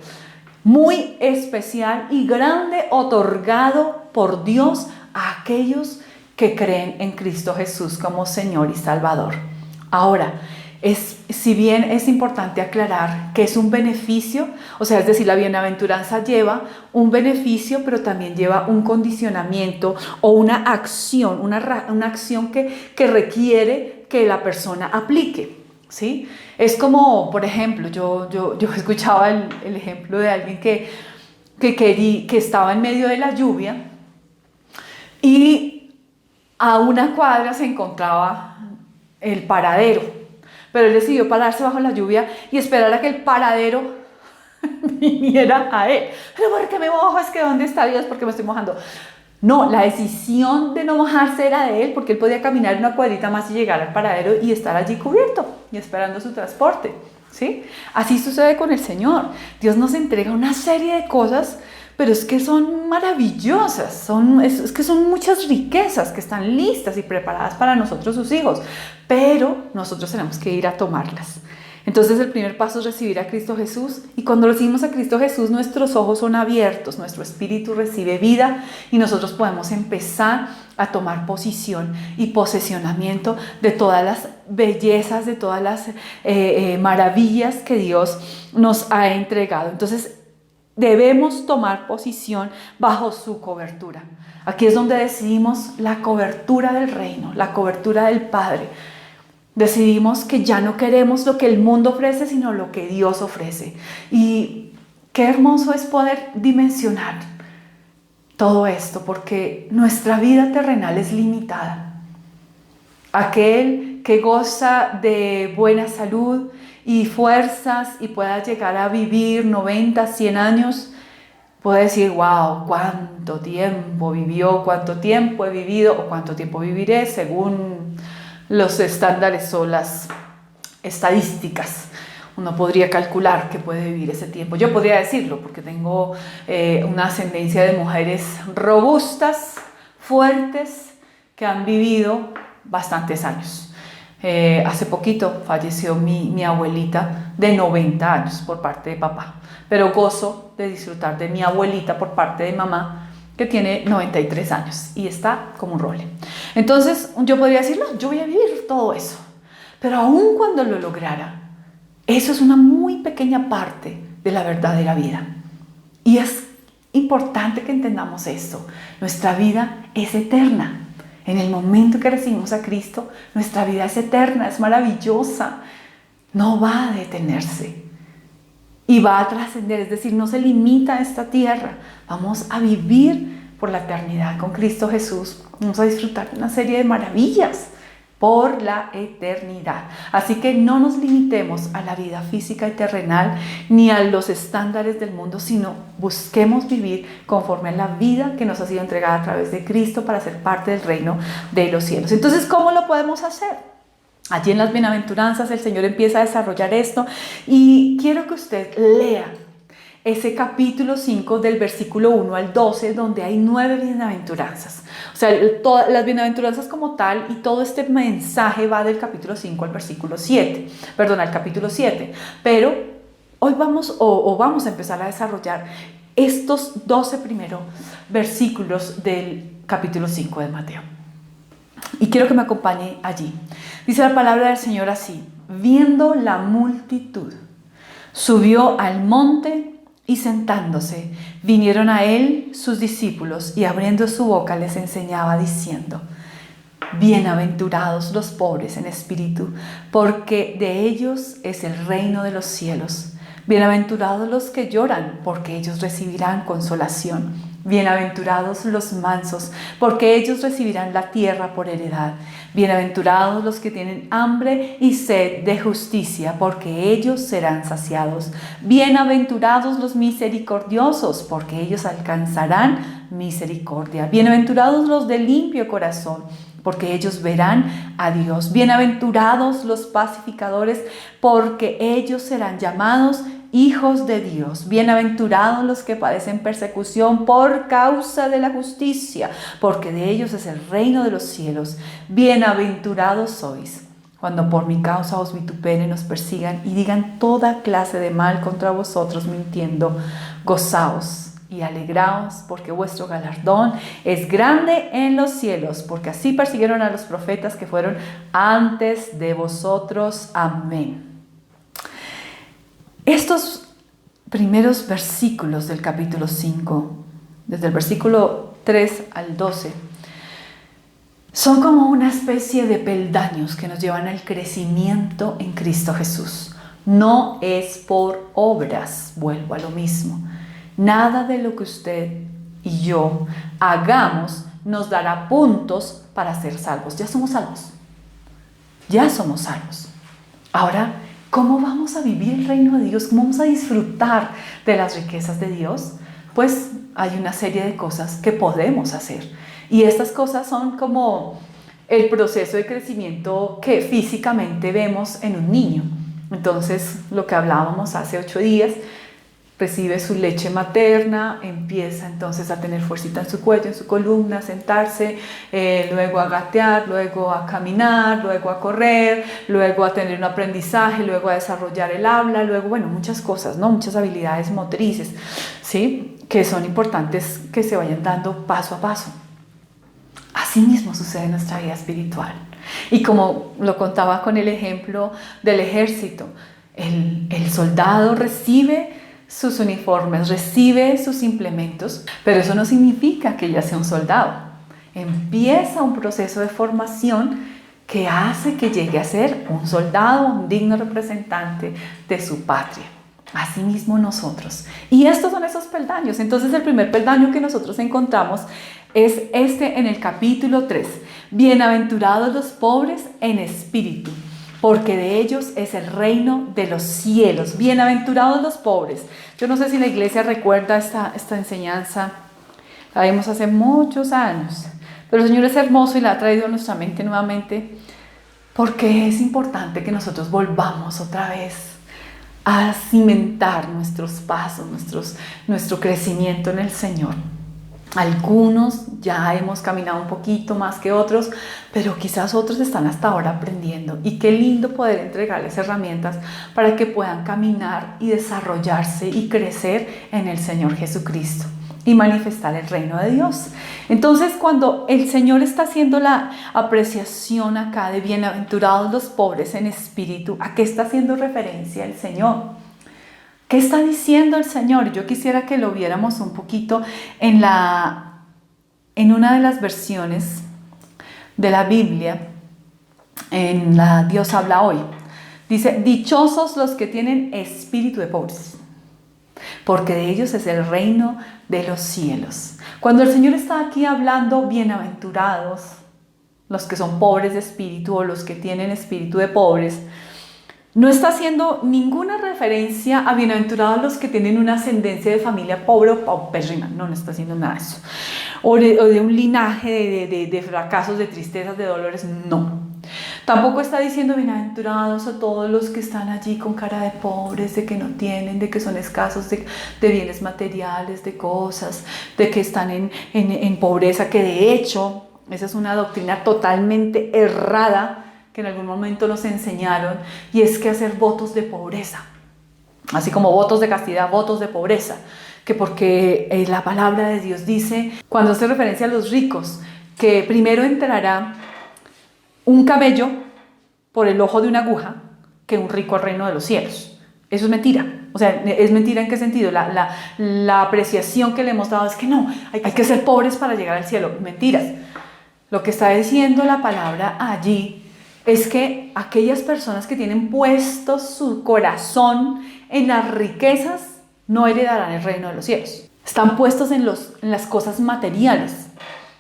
muy especial y grande otorgado por Dios a aquellos que creen en Cristo Jesús como Señor y Salvador. Ahora, si bien es importante aclarar que es un beneficio, o sea, es decir, la bienaventuranza lleva un beneficio, pero también lleva un condicionamiento o una acción, una acción que requiere que la persona aplique, ¿sí? Es como, por ejemplo, yo escuchaba el ejemplo de alguien que estaba en medio de la lluvia y a una cuadra se encontraba el paradero. Pero él decidió pararse bajo la lluvia y esperar a que el paradero viniera a él. Pero ¿por qué me mojo? Es que ¿dónde está Dios? ¿Por qué me estoy mojando? No, la decisión de no mojarse era de él, porque él podía caminar una cuadrita más y llegar al paradero y estar allí cubierto y esperando su transporte, ¿sí? Así sucede con el Señor. Dios nos entrega una serie de cosas, pero es que son maravillosas, es que son muchas riquezas que están listas y preparadas para nosotros, sus hijos, pero nosotros tenemos que ir a tomarlas. Entonces el primer paso es recibir a Cristo Jesús, y cuando recibimos a Cristo Jesús nuestros ojos son abiertos, nuestro espíritu recibe vida y nosotros podemos empezar a tomar posición y posesionamiento de todas las bellezas, de todas las maravillas que Dios nos ha entregado. Entonces debemos tomar posición bajo su cobertura. Aquí es donde decidimos la cobertura del reino, la cobertura del Padre. Decidimos que ya no queremos lo que el mundo ofrece, sino lo que Dios ofrece. Y qué hermoso es poder dimensionar todo esto, porque nuestra vida terrenal es limitada. Aquel que goza de buena salud y fuerzas y pueda llegar a vivir 90, 100 años, puede decir, wow, cuánto tiempo vivió, cuánto tiempo he vivido o cuánto tiempo viviré según los estándares o las estadísticas. Uno podría calcular que puede vivir ese tiempo. Yo podría decirlo porque tengo una ascendencia de mujeres robustas, fuertes, que han vivido bastantes años. Hace poquito falleció mi abuelita de 90 años por parte de papá, pero gozo de disfrutar de mi abuelita por parte de mamá, que tiene 93 años y está como un roble. Entonces yo podría decir, no, yo voy a vivir todo eso, pero aun cuando lo lograra, eso es una muy pequeña parte de la verdadera vida. Y es importante que entendamos esto. Nuestra vida es eterna. En el momento que recibimos a Cristo, nuestra vida es eterna, es maravillosa. No va a detenerse y va a trascender, es decir, no se limita a esta tierra. Vamos a vivir por la eternidad con Cristo Jesús. Vamos a disfrutar de una serie de maravillas por la eternidad. Así que no nos limitemos a la vida física y terrenal ni a los estándares del mundo, sino busquemos vivir conforme a la vida que nos ha sido entregada a través de Cristo para ser parte del reino de los cielos. Entonces, ¿cómo lo podemos hacer? Allí en las bienaventuranzas el Señor empieza a desarrollar esto y quiero que usted lea ese capítulo 5 del versículo 1 al 12, donde hay 9 bienaventuranzas. O sea, todas las bienaventuranzas como tal y todo este mensaje va del capítulo 5 al versículo 7, perdón, al capítulo 7. Pero hoy vamos a empezar a desarrollar estos 12 primeros versículos del capítulo 5 de Mateo. Y quiero que me acompañe allí. Dice la palabra del Señor así: viendo la multitud, subió al monte y sentándose, vinieron a él sus discípulos y abriendo su boca les enseñaba diciendo: bienaventurados los pobres en espíritu, porque de ellos es el reino de los cielos. Bienaventurados los que lloran, porque ellos recibirán consolación. Bienaventurados los mansos, porque ellos recibirán la tierra por heredad. Bienaventurados los que tienen hambre y sed de justicia, porque ellos serán saciados. Bienaventurados los misericordiosos, porque ellos alcanzarán misericordia. Bienaventurados los de limpio corazón, porque ellos verán a Dios. Bienaventurados los pacificadores, porque ellos serán llamados hijos de Dios. Bienaventurados los que padecen persecución por causa de la justicia, porque de ellos es el reino de los cielos. Bienaventurados sois cuando por mi causa os vituperen, os persigan y digan toda clase de mal contra vosotros mintiendo. Gozaos y alegraos, porque vuestro galardón es grande en los cielos, porque así persiguieron a los profetas que fueron antes de vosotros. Amén. Estos primeros versículos del capítulo 5, desde el versículo 3 al 12, son como una especie de peldaños que nos llevan al crecimiento en Cristo Jesús. No es por obras, vuelvo a lo mismo. Nada de lo que usted y yo hagamos nos dará puntos para ser salvos. Ya somos salvos. Ya somos salvos. Ahora, ¿cómo vamos a vivir el reino de Dios? ¿Cómo vamos a disfrutar de las riquezas de Dios? Pues hay una serie de cosas que podemos hacer. Y estas cosas son como el proceso de crecimiento que físicamente vemos en un niño. Entonces, lo que hablábamos hace 8 días, recibe su leche materna, empieza entonces a tener fuercita en su cuello, en su columna, a sentarse, luego a gatear, luego a caminar, luego a correr, luego a tener un aprendizaje, luego a desarrollar el habla, luego, bueno, muchas cosas, ¿no? Muchas habilidades motrices, ¿sí? Que son importantes que se vayan dando paso a paso. Así mismo sucede en nuestra vida espiritual. Y como lo contaba con el ejemplo del ejército, el soldado recibe sus uniformes, recibe sus implementos, pero eso no significa que ya sea un soldado. Empieza un proceso de formación que hace que llegue a ser un soldado, un digno representante de su patria. Asimismo nosotros. Y estos son esos peldaños. Entonces el primer peldaño que nosotros encontramos es este en el capítulo 3. Bienaventurados los pobres en espíritu, porque de ellos es el reino de los cielos. Bienaventurados los pobres. Yo no sé si la iglesia recuerda esta enseñanza. La vimos hace muchos años. Pero el Señor es hermoso y la ha traído a nuestra mente nuevamente, porque es importante que nosotros volvamos otra vez a cimentar nuestros pasos, nuestro crecimiento en el Señor. Algunos ya hemos caminado un poquito más que otros, pero quizás otros están hasta ahora aprendiendo. Y qué lindo poder entregarles herramientas para que puedan caminar y desarrollarse y crecer en el Señor Jesucristo y manifestar el reino de Dios. Entonces, cuando el Señor está haciendo la apreciación acá de bienaventurados los pobres en espíritu, ¿a qué está haciendo referencia el Señor? ¿Qué está diciendo el Señor? Yo quisiera que lo viéramos un poquito en una de las versiones de la Biblia, en la Dios habla hoy. Dice, dichosos los que tienen espíritu de pobres, porque de ellos es el reino de los cielos. Cuando el Señor está aquí hablando, bienaventurados los que son pobres de espíritu o los que tienen espíritu de pobres, no está haciendo ninguna referencia a bienaventurados los que tienen una ascendencia de familia pobre o paupérrima. No está haciendo nada de eso. O de un linaje de fracasos, de tristezas, de dolores. No. Tampoco está diciendo bienaventurados a todos los que están allí con cara de pobres, de que no tienen, de que son escasos de bienes materiales, de cosas, de que están en pobreza, que de hecho, esa es una doctrina totalmente errada que en algún momento nos enseñaron, y es que hacer votos de pobreza, así como votos de castidad, votos de pobreza, que porque la palabra de Dios dice, cuando hace referencia a los ricos, que primero entrará un cabello por el ojo de una aguja que un rico al reino de los cielos. Eso es mentira. O sea, ¿es mentira en qué sentido? La apreciación que le hemos dado es que no, hay que ser pobres para llegar al cielo. Mentiras. Lo que está diciendo la palabra allí es que aquellas personas que tienen puesto su corazón en las riquezas no heredarán el reino de los cielos. Están puestos en las cosas materiales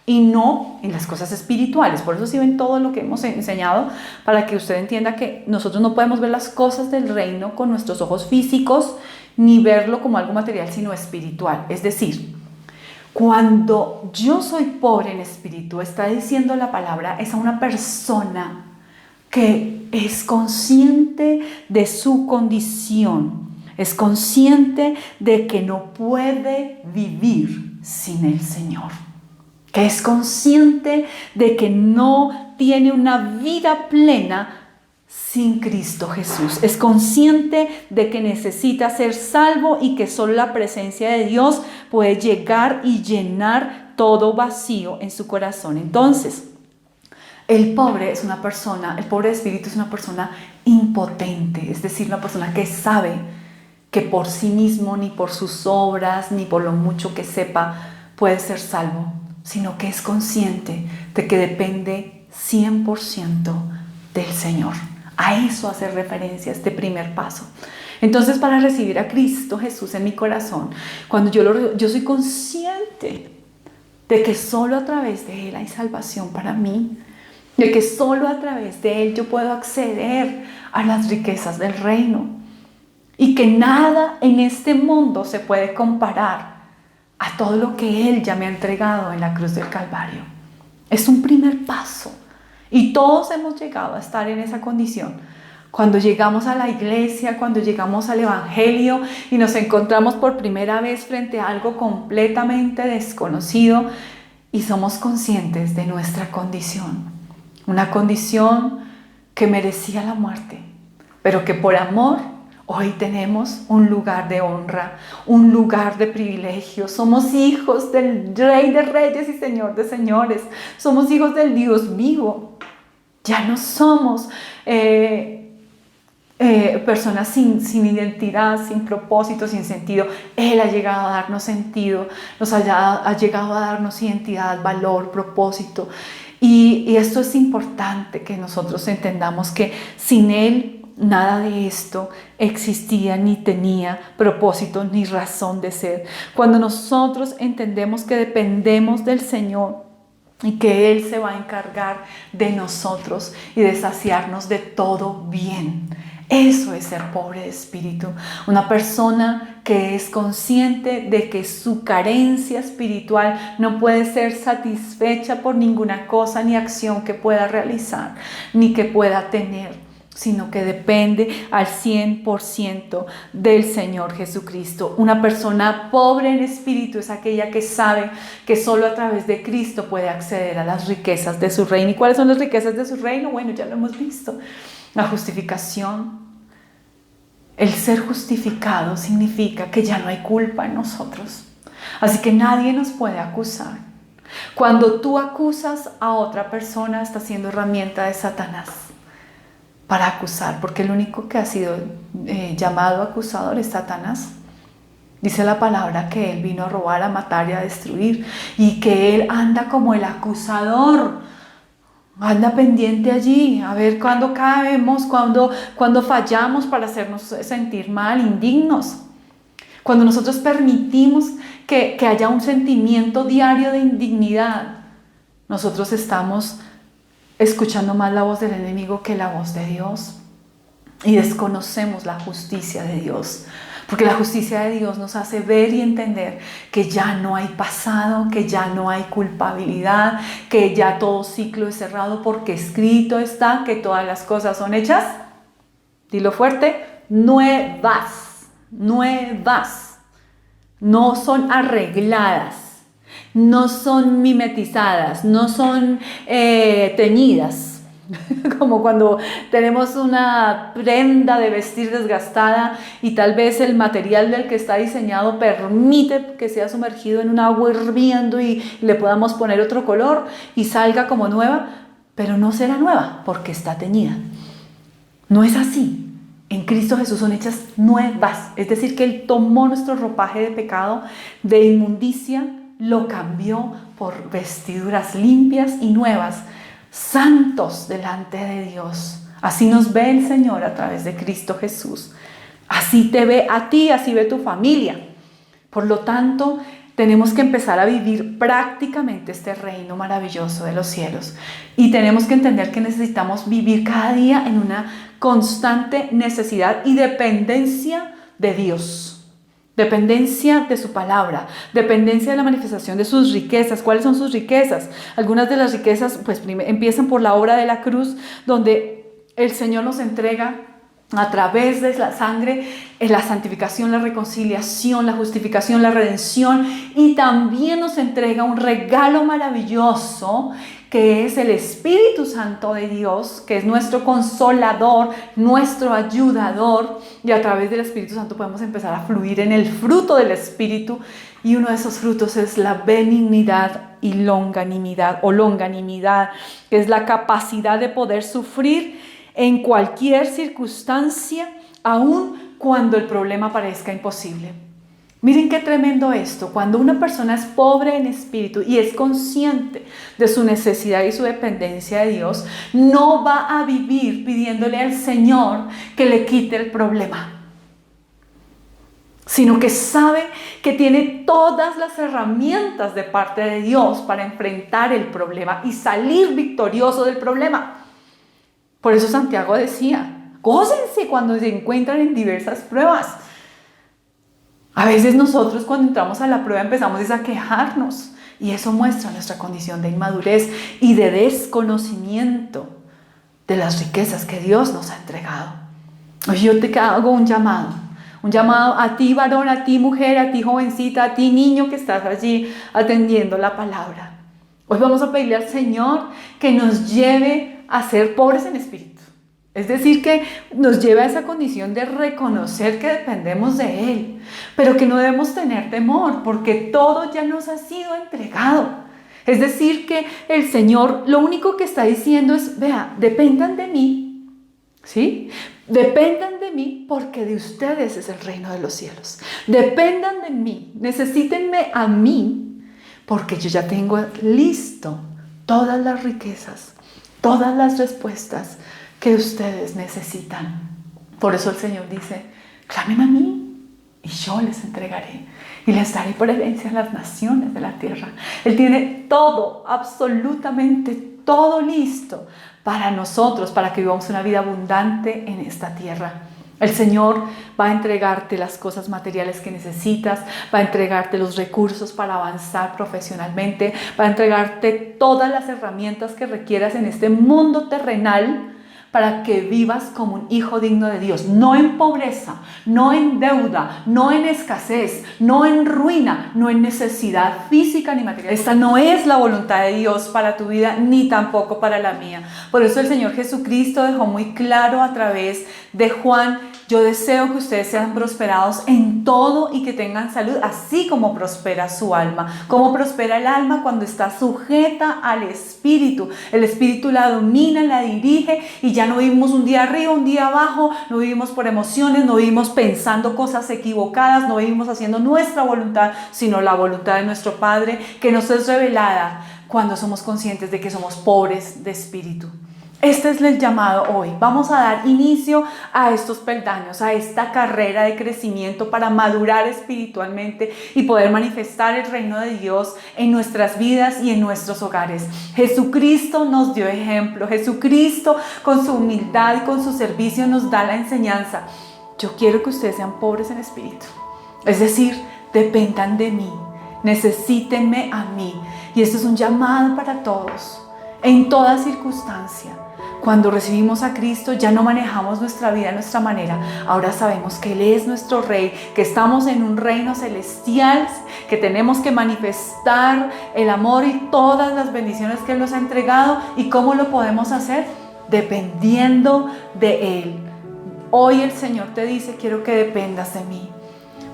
y no en las cosas espirituales. Por eso sí ven todo lo que hemos enseñado, para que usted entienda que nosotros no podemos ver las cosas del reino con nuestros ojos físicos ni verlo como algo material, sino espiritual. Es decir, cuando yo soy pobre en espíritu, está diciendo la palabra, es a una persona que es consciente de su condición, es consciente de que no puede vivir sin el Señor, que es consciente de que no tiene una vida plena sin Cristo Jesús, es consciente de que necesita ser salvo y que solo la presencia de Dios puede llegar y llenar todo vacío en su corazón. Entonces, el pobre de espíritu es una persona impotente, es decir, una persona que sabe que por sí mismo, ni por sus obras, ni por lo mucho que sepa, puede ser salvo, sino que es consciente de que depende 100% del Señor. A eso hace referencia este primer paso. Entonces, para recibir a Cristo Jesús en mi corazón, cuando yo soy consciente de que solo a través de Él hay salvación para mí, de que solo a través de Él yo puedo acceder a las riquezas del reino, y que nada en este mundo se puede comparar a todo lo que Él ya me ha entregado en la cruz del Calvario. Es un primer paso, y todos hemos llegado a estar en esa condición. Cuando llegamos a la iglesia, cuando llegamos al evangelio y nos encontramos por primera vez frente a algo completamente desconocido y somos conscientes de nuestra condición. Una condición que merecía la muerte, pero que por amor hoy tenemos un lugar de honra, un lugar de privilegio. Somos hijos del Rey de Reyes y Señor de Señores. Somos hijos del Dios vivo. Ya no somos personas sin identidad, sin propósito, sin sentido. Él ha llegado a darnos sentido, ha llegado a darnos identidad, valor, propósito. Y esto es importante que nosotros entendamos, que sin Él nada de esto existía, ni tenía propósito, ni razón de ser. Cuando nosotros entendemos que dependemos del Señor y que Él se va a encargar de nosotros y de saciarnos de todo bien, eso es ser pobre de espíritu. Una persona que es consciente de que su carencia espiritual no puede ser satisfecha por ninguna cosa ni acción que pueda realizar ni que pueda tener. sino que depende al 100% del Señor Jesucristo. Una persona pobre en espíritu es aquella que sabe que solo a través de Cristo puede acceder a las riquezas de su reino. ¿Y cuáles son las riquezas de su reino? Bueno, ya lo hemos visto. La justificación. El ser justificado significa que ya no hay culpa en nosotros. Así que nadie nos puede acusar. Cuando tú acusas a otra persona, estás siendo herramienta de Satanás para acusar, porque el único que ha sido llamado acusador es Satanás. Dice la palabra que él vino a robar, a matar y a destruir, y que él anda como el acusador, anda pendiente allí, a ver cuándo caemos, cuándo fallamos para hacernos sentir mal, indignos. Cuando nosotros permitimos que haya un sentimiento diario de indignidad, nosotros estamos escuchando más la voz del enemigo que la voz de Dios, y desconocemos la justicia de Dios, porque la justicia de Dios nos hace ver y entender que ya no hay pasado, que ya no hay culpabilidad, que ya todo ciclo es cerrado, porque escrito está que todas las cosas son hechas, dilo fuerte, nuevas, no son arregladas, no son mimetizadas, no son teñidas. Como cuando tenemos una prenda de vestir desgastada y tal vez el material del que está diseñado permite que sea sumergido en un agua hirviendo y le podamos poner otro color y salga como nueva, pero no será nueva porque está teñida. No es así. En Cristo Jesús son hechas nuevas, es decir, que Él tomó nuestro ropaje de pecado, de inmundicia, lo cambió por vestiduras limpias y nuevas, santos delante de Dios. Así nos ve el Señor a través de Cristo Jesús. Así te ve a ti, así ve tu familia. Por lo tanto, tenemos que empezar a vivir prácticamente este reino maravilloso de los cielos. Y tenemos que entender que necesitamos vivir cada día en una constante necesidad y dependencia de Dios. Dependencia de su palabra, dependencia de la manifestación de sus riquezas. ¿Cuáles son sus riquezas? Algunas de las riquezas empiezan por la obra de la cruz, donde el Señor nos entrega a través de la sangre la santificación, la reconciliación, la justificación, la redención, y también nos entrega un regalo maravilloso que es el Espíritu Santo de Dios, que es nuestro consolador, nuestro ayudador, y a través del Espíritu Santo podemos empezar a fluir en el fruto del Espíritu, y uno de esos frutos es la benignidad y longanimidad, que es la capacidad de poder sufrir en cualquier circunstancia, aun cuando el problema parezca imposible. Miren qué tremendo esto. Cuando una persona es pobre en espíritu y es consciente de su necesidad y su dependencia de Dios, no va a vivir pidiéndole al Señor que le quite el problema, sino que sabe que tiene todas las herramientas de parte de Dios para enfrentar el problema y salir victorioso del problema. Por eso Santiago decía: gócense cuando se encuentran en diversas pruebas. A veces nosotros cuando entramos a la prueba empezamos a quejarnos, y eso muestra nuestra condición de inmadurez y de desconocimiento de las riquezas que Dios nos ha entregado. Hoy yo te hago un llamado a ti varón, a ti mujer, a ti jovencita, a ti niño que estás allí atendiendo la palabra. Hoy vamos a pedirle al Señor que nos lleve a ser pobres en espíritu. Es decir, que nos lleva a esa condición de reconocer que dependemos de Él, pero que no debemos tener temor, porque todo ya nos ha sido entregado. Es decir, que el Señor lo único que está diciendo es: vea, dependan de mí, ¿sí? Dependan de mí, porque de ustedes es el reino de los cielos. Dependan de mí, necesítenme a mí, porque yo ya tengo listo todas las riquezas, todas las respuestas que ustedes necesitan. Por eso el Señor dice: clamen a mí y yo les entregaré y les daré por herencia a las naciones de la tierra. Él tiene todo, absolutamente todo listo para nosotros, para que vivamos una vida abundante en esta tierra. El Señor va a entregarte las cosas materiales que necesitas, va a entregarte los recursos para avanzar profesionalmente, va a entregarte todas las herramientas que requieras en este mundo terrenal para que vivas como un hijo digno de Dios, no en pobreza, no en deuda, no en escasez, no en ruina, no en necesidad física ni material. Esta no es la voluntad de Dios para tu vida, ni tampoco para la mía. Por eso el Señor Jesucristo dejó muy claro a través de Juan: yo deseo que ustedes sean prosperados en todo y que tengan salud, así como prospera su alma. ¿Cómo prospera el alma? Cuando está sujeta al Espíritu. El Espíritu la domina, la dirige, y ya no vivimos un día arriba, un día abajo, no vivimos por emociones, no vivimos pensando cosas equivocadas, no vivimos haciendo nuestra voluntad, sino la voluntad de nuestro Padre, que nos es revelada cuando somos conscientes de que somos pobres de espíritu. Este es el llamado hoy. Vamos a dar inicio a estos peldaños, a esta carrera de crecimiento para madurar espiritualmente y poder manifestar el reino de Dios en nuestras vidas y en nuestros hogares. Jesucristo nos dio ejemplo. Jesucristo, con su humildad y con su servicio, nos da la enseñanza. Yo quiero que ustedes sean pobres en espíritu. Es decir, dependan de mí, necesítenme a mí. Y esto es un llamado para todos, en toda circunstancia. Cuando recibimos a Cristo ya no manejamos nuestra vida a nuestra manera. Ahora sabemos que Él es nuestro Rey, que estamos en un reino celestial, que tenemos que manifestar el amor y todas las bendiciones que Él nos ha entregado. ¿Y cómo lo podemos hacer? Dependiendo de Él. Hoy el Señor te dice: quiero que dependas de mí.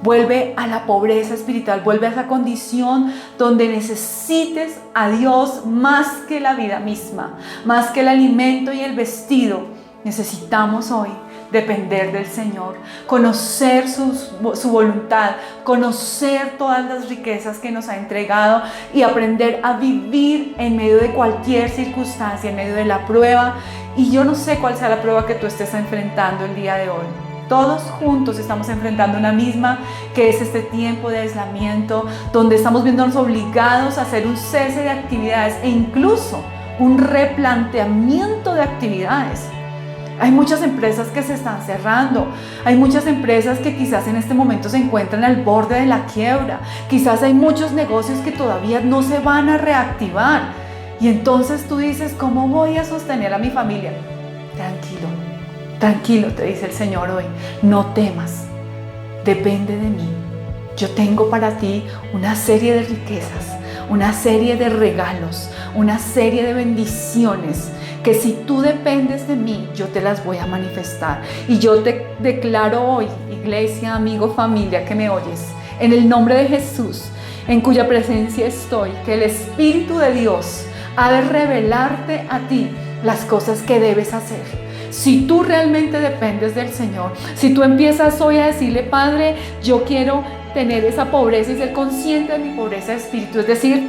Vuelve a la pobreza espiritual, vuelve a esa condición donde necesites a Dios más que la vida misma, más que el alimento y el vestido. Necesitamos hoy depender del Señor, conocer su voluntad, conocer todas las riquezas que nos ha entregado y aprender a vivir en medio de cualquier circunstancia, en medio de la prueba. Y yo no sé cuál sea la prueba que tú estés enfrentando el día de hoy. Todos juntos estamos enfrentando una misma, que es este tiempo de aislamiento, donde estamos viéndonos obligados a hacer un cese de actividades e incluso un replanteamiento de actividades. Hay muchas empresas que se están cerrando, hay muchas empresas que quizás en este momento se encuentran al borde de la quiebra, quizás hay muchos negocios que todavía no se van a reactivar. Y entonces tú dices: ¿cómo voy a sostener a mi familia? Tranquilo. Tranquilo, te dice el Señor hoy, no temas, depende de mí. Yo tengo para ti una serie de riquezas, una serie de regalos, una serie de bendiciones que si tú dependes de mí, yo te las voy a manifestar. Y yo te declaro hoy, iglesia, amigo, familia que me oyes, en el nombre de Jesús, en cuya presencia estoy, que el Espíritu de Dios ha de revelarte a ti las cosas que debes hacer. Si tú realmente dependes del Señor, si tú empiezas hoy a decirle: Padre, yo quiero tener esa pobreza y ser consciente de mi pobreza de espíritu, es decir,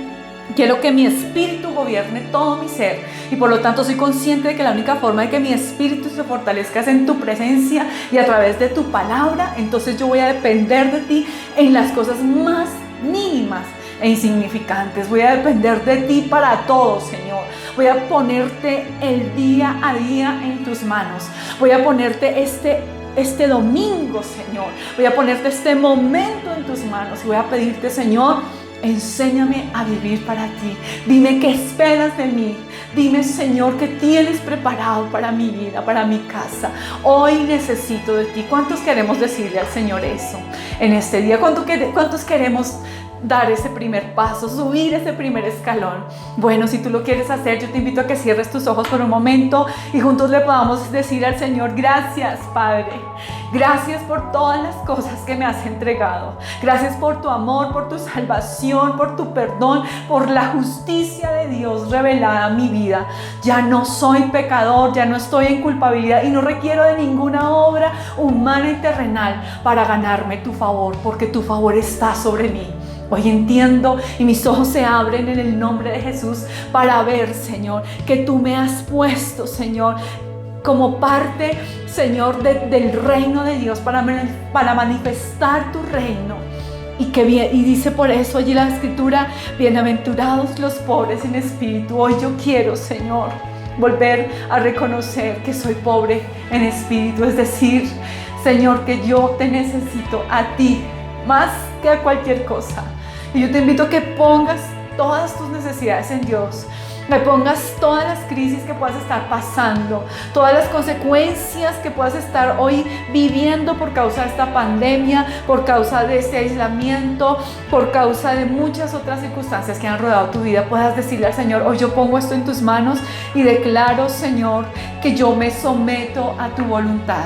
quiero que mi espíritu gobierne todo mi ser, y por lo tanto soy consciente de que la única forma de que mi espíritu se fortalezca es en tu presencia y a través de tu palabra. Entonces yo voy a depender de ti en las cosas más mínimas e insignificantes. Voy a depender de ti para todo, Señor. Voy a ponerte el día a día en tus manos. Voy a ponerte este domingo, Señor. Voy a ponerte este momento en tus manos y voy a pedirte: Señor, enséñame a vivir para ti. Dime qué esperas de mí. Dime, Señor, qué tienes preparado para mi vida, para mi casa. Hoy necesito de ti. ¿Cuántos queremos decirle al Señor eso en este día? ¿Cuántos queremos dar ese primer paso, subir ese primer escalón? Bueno, si tú lo quieres hacer, yo te invito a que cierres tus ojos por un momento y juntos le podamos decir al Señor: gracias, Padre. Gracias por todas las cosas que me has entregado. Gracias por tu amor, por tu salvación, por tu perdón, por la justicia de Dios revelada en mi vida. Ya no soy pecador, ya no estoy en culpabilidad y no requiero de ninguna obra humana y terrenal para ganarme tu favor, porque tu favor está sobre mí. Hoy entiendo y mis ojos se abren en el nombre de Jesús para ver, Señor, que tú me has puesto, Señor, como parte, Señor, del reino de Dios para manifestar tu reino. Y dice por eso allí la Escritura: bienaventurados los pobres en espíritu. Hoy yo quiero, Señor, volver a reconocer que soy pobre en espíritu, es decir, Señor, que yo te necesito a ti más que a cualquier cosa. Y yo te invito a que pongas todas tus necesidades en Dios Me pongas todas las crisis que puedas estar pasando, todas las consecuencias que puedas estar hoy viviendo por causa de esta pandemia, por causa de este aislamiento, por causa de muchas otras circunstancias que han rodeado tu vida. Puedas decirle al Señor: hoy yo pongo esto en tus manos y declaro, Señor, que yo me someto a tu voluntad.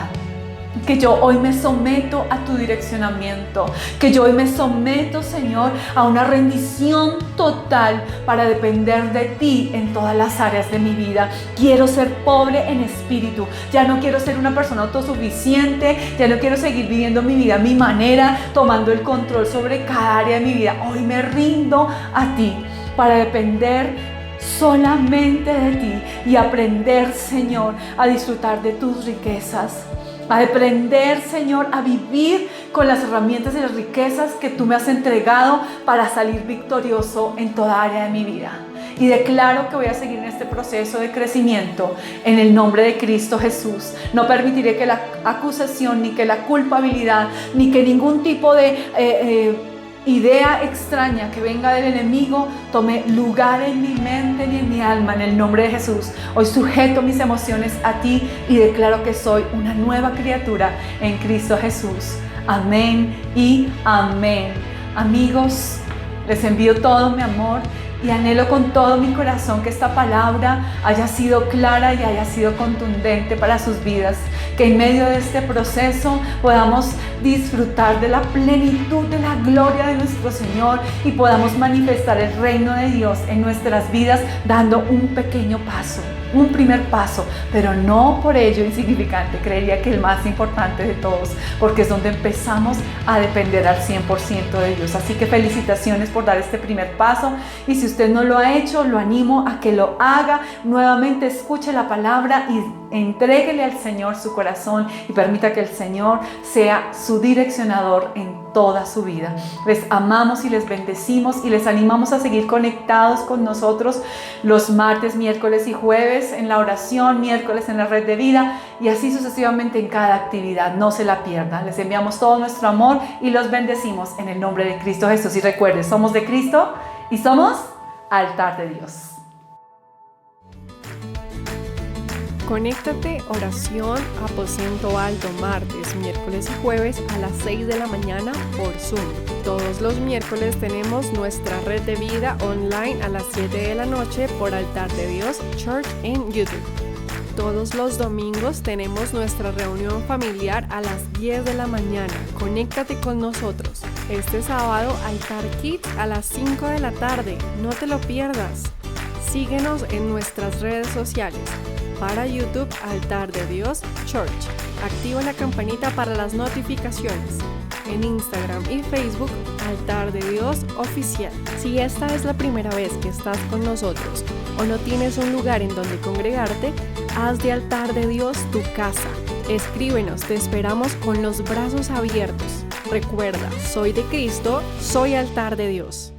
Que yo hoy me someto a tu direccionamiento, que yo hoy me someto, Señor, a una rendición total para depender de ti en todas las áreas de mi vida. Quiero ser pobre en espíritu, ya no quiero ser una persona autosuficiente, ya no quiero seguir viviendo mi vida a mi manera, tomando el control sobre cada área de mi vida. Hoy me rindo a ti para depender solamente de ti y aprender, Señor, a disfrutar de tus riquezas. A aprender, Señor, a vivir con las herramientas y las riquezas que tú me has entregado para salir victorioso en toda área de mi vida. Y declaro que voy a seguir en este proceso de crecimiento en el nombre de Cristo Jesús. No permitiré que la acusación, ni que la culpabilidad, ni que ningún tipo de idea extraña que venga del enemigo tome lugar en mi mente ni en mi alma, en el nombre de Jesús. Hoy sujeto mis emociones a ti y declaro que soy una nueva criatura en Cristo Jesús. Amén y amén. Amigos, les envío todo mi amor y anhelo con todo mi corazón que esta palabra haya sido clara y haya sido contundente para sus vidas. Que en medio de este proceso podamos disfrutar de la plenitud de la gloria de nuestro Señor y podamos manifestar el reino de Dios en nuestras vidas dando un pequeño paso, un primer paso, pero no por ello insignificante. Creería que el más importante de todos, porque es donde empezamos a depender al 100% de Dios. Así que felicitaciones por dar este primer paso, y si usted no lo ha hecho, lo animo a que lo haga. Nuevamente escuche la palabra y entréguele al Señor su corazón y permita que el Señor sea su direccionador en toda su vida. Les amamos y les bendecimos y les animamos a seguir conectados con nosotros los martes, miércoles y jueves en la oración, miércoles en la red de vida y así sucesivamente en cada actividad. No se la pierdan. Les enviamos todo nuestro amor y los bendecimos en el nombre de Cristo Jesús. Y recuerden, somos de Cristo y somos altar de Dios. Conéctate, oración, aposento alto, martes, miércoles y jueves a las 6 de la mañana por Zoom. Todos los miércoles tenemos nuestra red de vida online a las 7 de la noche por Altar de Dios Church en YouTube. Todos los domingos tenemos nuestra reunión familiar a las 10 de la mañana. Conéctate con nosotros. Este sábado, Altar Kids a las 5 de la tarde. No te lo pierdas. Síguenos en nuestras redes sociales. Para YouTube, Altar de Dios Church. Activa la campanita para las notificaciones. En Instagram y Facebook, Altar de Dios Oficial. Si esta es la primera vez que estás con nosotros o no tienes un lugar en donde congregarte, haz de Altar de Dios tu casa. Escríbenos, te esperamos con los brazos abiertos. Recuerda, soy de Cristo, soy Altar de Dios.